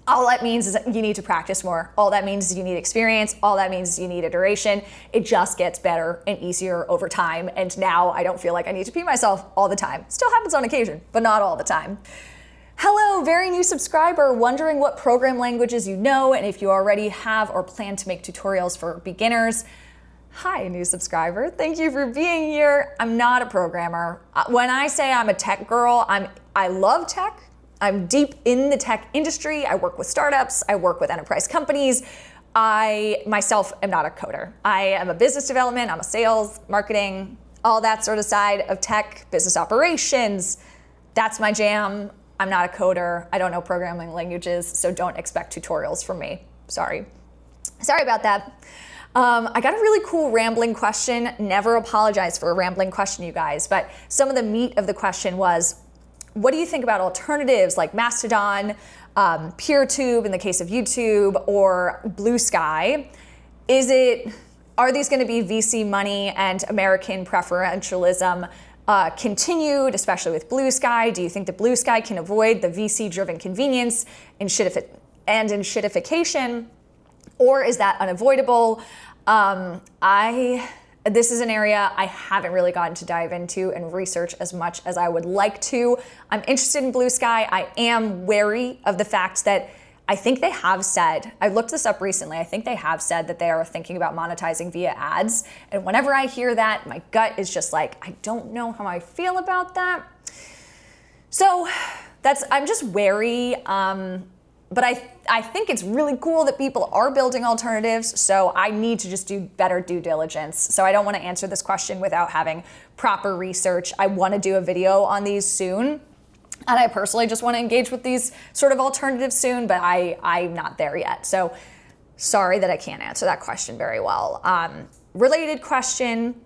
all that means is that you need to practice more. All that means is you need experience. All that means is you need iteration. It just gets better and easier over time. And now I don't feel like I need to pee myself all the time. Still happens on occasion, but not all the time. Hello, very new subscriber, wondering what program languages you know and if you already have or plan to make tutorials for beginners. Hi, new subscriber. Thank you for being here. I'm not a programmer. When I say I'm a tech girl, I love tech. I'm deep in the tech industry. I work with startups. I work with enterprise companies. I myself am not a coder. I am a business development. I'm a sales, marketing, all that sort of side of tech, business operations. That's my jam. I'm not a coder. I don't know programming languages, so don't expect tutorials from me. Sorry about that. I got a really cool rambling question. Never apologize for a rambling question, you guys, but some of the meat of the question was, what do you think about alternatives like Mastadon, PeerTube in the case of YouTube, or Bluesky? Are these going to be VC money and American preferentialism continued, especially with Bluesky? Do you think that Bluesky can avoid the VC-driven convenience and enshittification, or is that unavoidable? This is an area I haven't really gotten to dive into and research as much as I would like to. I'm interested in Bluesky. I am wary of the fact that I think they have said, I looked this up recently, I think they have said that they are thinking about monetizing via ads. And whenever I hear that, my gut is just like, I don't know how I feel about that. So I'm just wary. But I think it's really cool that people are building alternatives, so I need to just do better due diligence. So I don't want to answer this question without having proper research. I want to do a video on these soon. And I personally just want to engage with these sort of alternatives soon, but I'm not there yet. So sorry that I can't answer that question very well. Related question,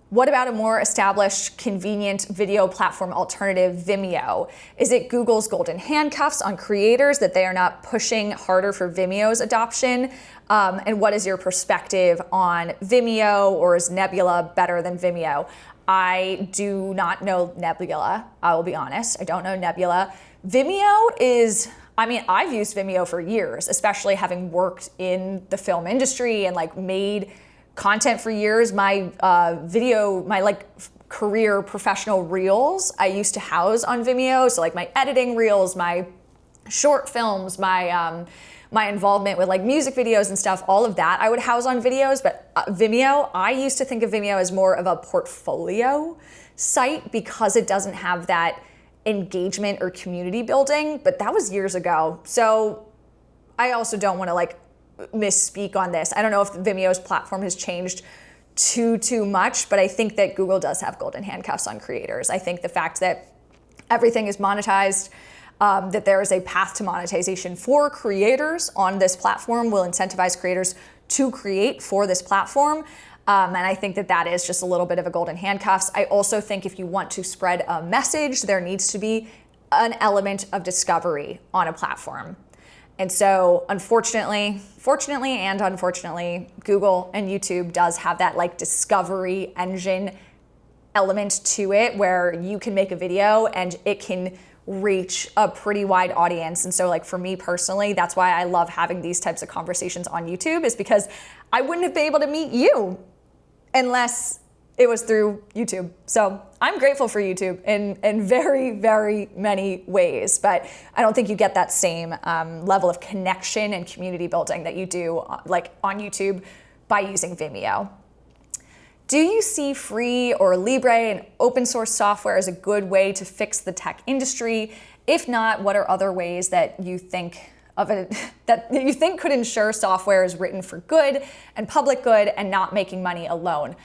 what about a more established, convenient video platform alternative, Vimeo? Is it Google's golden handcuffs on creators that they are not pushing harder for Vimeo's adoption? And what is your perspective on Vimeo, or is Nebula better than Vimeo? I do not know Nebula, I will be honest. I don't know Nebula. Vimeo is, I mean, I've used Vimeo for years, especially having worked in the film industry and like made content for years. My career professional reels, I used to house on Vimeo. So like my editing reels, my short films, my involvement with like music videos and stuff, all of that I would house on videos. But Vimeo, I used to think of Vimeo as more of a portfolio site because it doesn't have that engagement or community building, but that was years ago. So I also don't want to like misspeak on this. I don't know if Vimeo's platform has changed too much, but I think that Google does have golden handcuffs on creators. I think the fact that everything is monetized, that there is a path to monetization for creators on this platform will incentivize creators to create for this platform. And I think that that is just a little bit of a golden handcuffs. I also think if you want to spread a message, there needs to be an element of discovery on a platform. And so fortunately and unfortunately, Google and YouTube does have that like discovery engine element to it where you can make a video and it can reach a pretty wide audience. And so like for me personally, that's why I love having these types of conversations on YouTube, is because I wouldn't have been able to meet you unless it was through YouTube. So I'm grateful for YouTube in very, very many ways, but I don't think you get that same level of connection and community building that you do like on YouTube by using Vimeo. Do you see free or Libre and open source software as a good way to fix the tech industry? If not, what are other ways that you think of it that you think could ensure software is written for good and public good and not making money alone?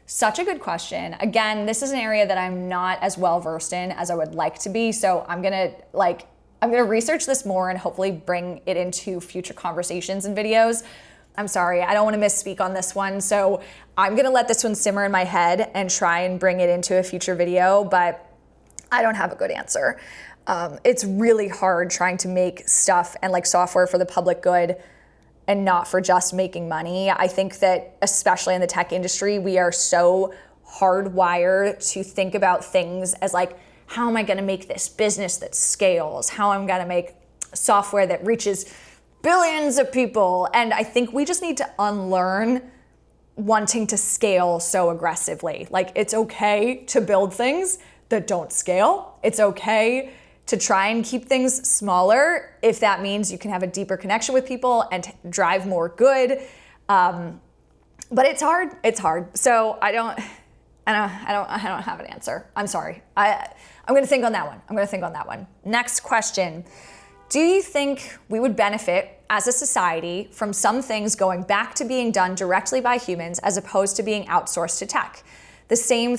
Such a good question. Again, this is an area that I'm not as well versed in as I would like to be. So I'm gonna research this more and hopefully bring it into future conversations and videos. I'm sorry, I don't want to misspeak on this one. So I'm gonna let this one simmer in my head and try and bring it into a future video, but I don't have a good answer. It's really hard trying to make stuff and like software for the public good and not for just making money. I think that especially in the tech industry, we are so hardwired to think about things as like, how am I gonna make this business that scales? How am I gonna make software that reaches billions of people? And I think we just need to unlearn wanting to scale so aggressively. Like, it's okay to build things that don't scale. It's okay to try and keep things smaller if that means you can have a deeper connection with people and drive more good. But it's hard. It's hard. So I don't have an answer. I'm sorry. I'm going to think on that one. Next question. Do you think we would benefit as a society from some things going back to being done directly by humans as opposed to being outsourced to tech? The same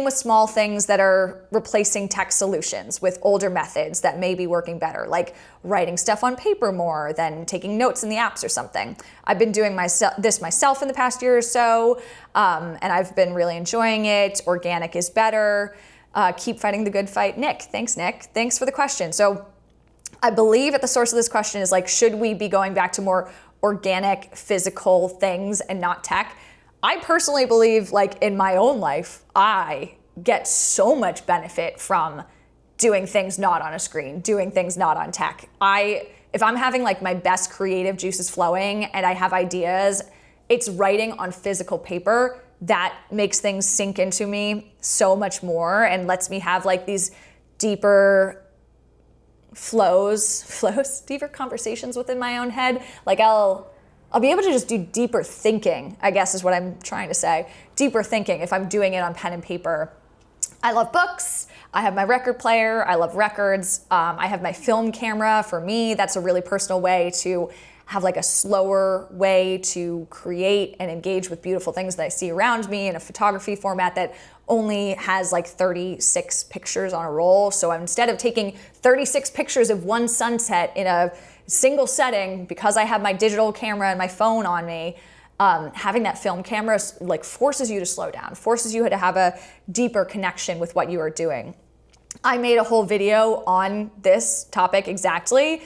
with small things that are replacing tech solutions with older methods that may be working better, like writing stuff on paper more than taking notes in the apps or something. I've been doing this myself in the past year or so, and I've been really enjoying it. Organic is better. Keep fighting the good fight. Nick. Thanks for the question. So I believe at the source of this question is like, should we be going back to more organic, physical things and not tech? I personally believe, like in my own life, I get so much benefit from doing things not on a screen, doing things not on tech. If I'm having like my best creative juices flowing and I have ideas, it's writing on physical paper that makes things sink into me so much more and lets me have like these deeper deeper conversations within my own head. Like I'll be able to just do deeper thinking, I guess is what I'm trying to say. Deeper thinking if I'm doing it on pen and paper. I love books. I have my record player. I love records. I have my film camera. For me, that's a really personal way to have like a slower way to create and engage with beautiful things that I see around me in a photography format that only has like 36 pictures on a roll. So instead of taking 36 pictures of one sunset in a single setting, because I have my digital camera and my phone on me, having that film camera like forces you to slow down, forces you to have a deeper connection with what you are doing. I made a whole video on this topic exactly.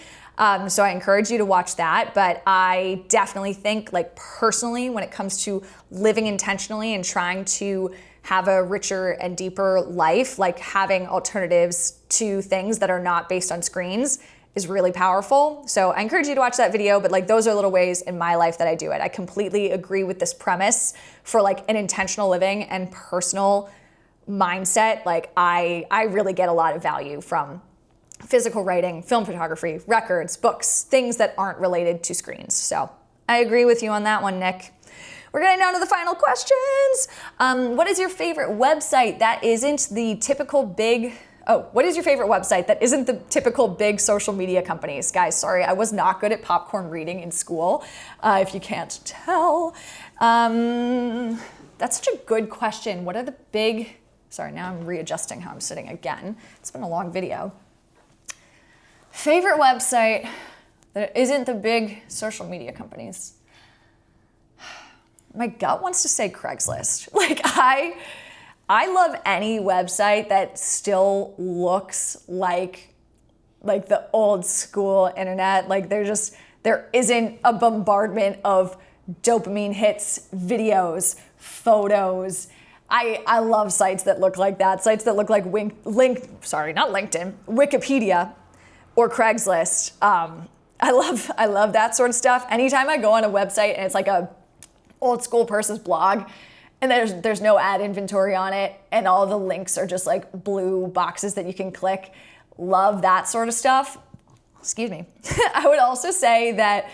So I encourage you to watch that, but I definitely think, like, personally, when it comes to living intentionally and trying to have a richer and deeper life, like having alternatives to things that are not based on screens is really powerful. So I encourage you to watch that video, but like those are little ways in my life that I do it. I completely agree with this premise for like an intentional living and personal mindset. Like I really get a lot of value from physical writing, film photography, records, books, things that aren't related to screens. So I agree with you on that one, Nick. We're getting down to the final questions. What is your favorite website that isn't the typical big, what is your favorite website that isn't the typical big social media companies? Guys, sorry, I was not good at popcorn reading in school, if you can't tell. That's such a good question. What are the big, sorry, now I'm readjusting how I'm sitting again. It's been a long video. Favorite website that isn't the big social media companies? My gut wants to say Craigslist. Like I love any website that still looks like the old school internet. Like there isn't a bombardment of dopamine hits, videos, photos. I love sites that look like that. Sites that look like Wikipedia or Craigslist. I love that sort of stuff. Anytime I go on a website and it's like a old school person's blog and there's no ad inventory on it and all the links are just like blue boxes that you can click, love that sort of stuff. Excuse me. I would also say that,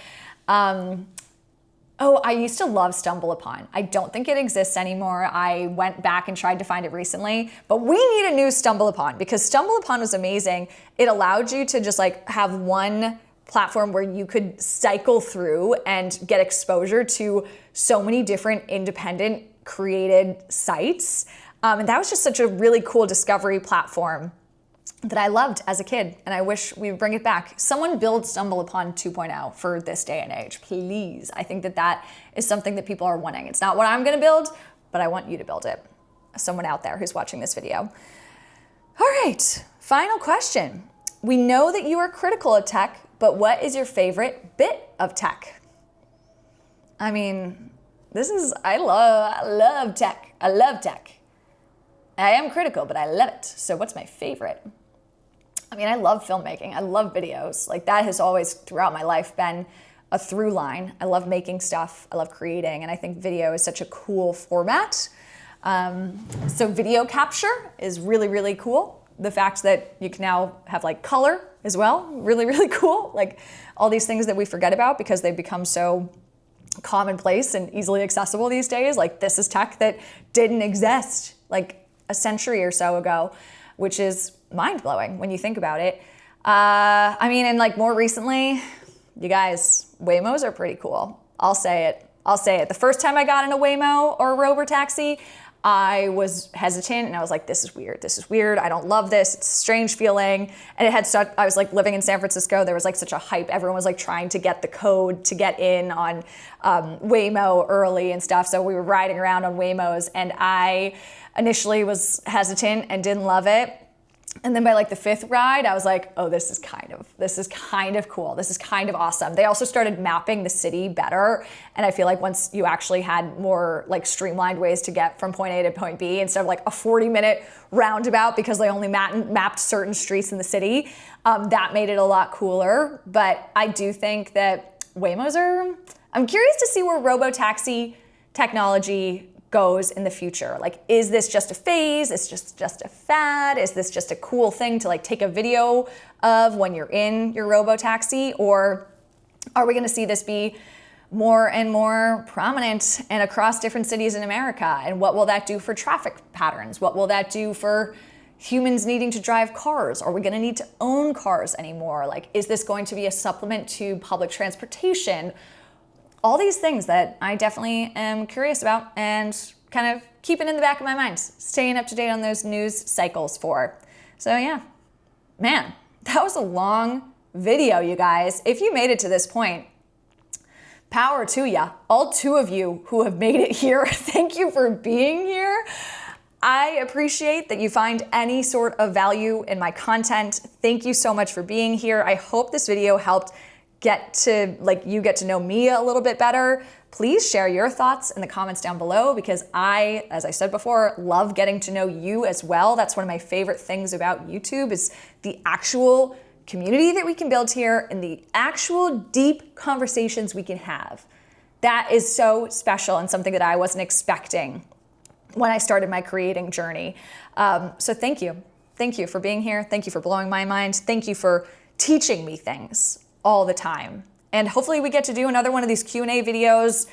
I used to love StumbleUpon. I don't think it exists anymore. I went back and tried to find it recently, but we need a new StumbleUpon because StumbleUpon was amazing. It allowed you to just like have one platform where you could cycle through and get exposure to so many different independent created sites. And that was just such a really cool discovery platform that I loved as a kid, and I wish we would bring it back. Someone build StumbleUpon 2.0 for this day and age, please. I think that is something that people are wanting. It's not what I'm gonna build, but I want you to build it. Someone out there who's watching this video. All right, final question. We know that you are critical of tech, but what is your favorite bit of tech? I mean, I love tech. I love tech. I am critical, but I love it. So what's my favorite? I mean, I love filmmaking. I love videos. Like that has always throughout my life been a through line. I love making stuff. I love creating. And I think video is such a cool format. So video capture is really, really cool. The fact that you can now have like color as well, really, really cool. Like all these things that we forget about because they've become so commonplace and easily accessible these days. Like this is tech that didn't exist like a century or so ago, which is mind-blowing when you think about it. I mean, and like more recently, you guys, Waymos are pretty cool. I'll say it. The first time I got in a Waymo or a robotaxi, I was hesitant and I was like, this is weird. I don't love this. It's a strange feeling. And I was like living in San Francisco. There was like such a hype. Everyone was like trying to get the code to get in on Waymo early and stuff. So we were riding around on Waymos and I initially was hesitant and didn't love it. And then by like the fifth ride, I was like, oh, this is kind of cool. This is kind of awesome. They also started mapping the city better. And I feel like once you actually had more like streamlined ways to get from point A to point B instead of like a 40-minute roundabout because they only mapped certain streets in the city, that made it a lot cooler. But I do think that I'm curious to see where robotaxi technology goes in the future. Like, is this just a phase? Is just a fad? Is this just a cool thing to like take a video of when you're in your robotaxi? Or are we gonna see this be more and more prominent and across different cities in America? And what will that do for traffic patterns? What will that do for humans needing to drive cars? Are we going to need to own cars anymore? Like, is this going to be a supplement to public transportation? All these things that I definitely am curious about and kind of keeping in the back of my mind, staying up to date on those news cycles for. So yeah, man, that was a long video, you guys. If you made it to this point, power to ya. All 2 of you who have made it here, thank you for being here. I appreciate that you find any sort of value in my content. Thank you so much for being here. I hope this video helped you get to know me a little bit better. Please share your thoughts in the comments down below, because I, as I said before, love getting to know you as well. That's one of my favorite things about YouTube, is the actual community that we can build here and the actual deep conversations we can have. That is so special and something that I wasn't expecting when I started my creating journey. So thank you. Thank you for being here. Thank you for blowing my mind. Thank you for teaching me things all the time. And hopefully we get to do another one of these Q&A videos,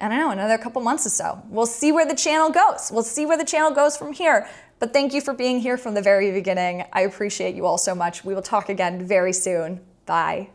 I don't know, another couple months or so. We'll see where the channel goes. We'll see where the channel goes from here. But thank you for being here from the very beginning. I appreciate you all so much. We will talk again very soon. Bye.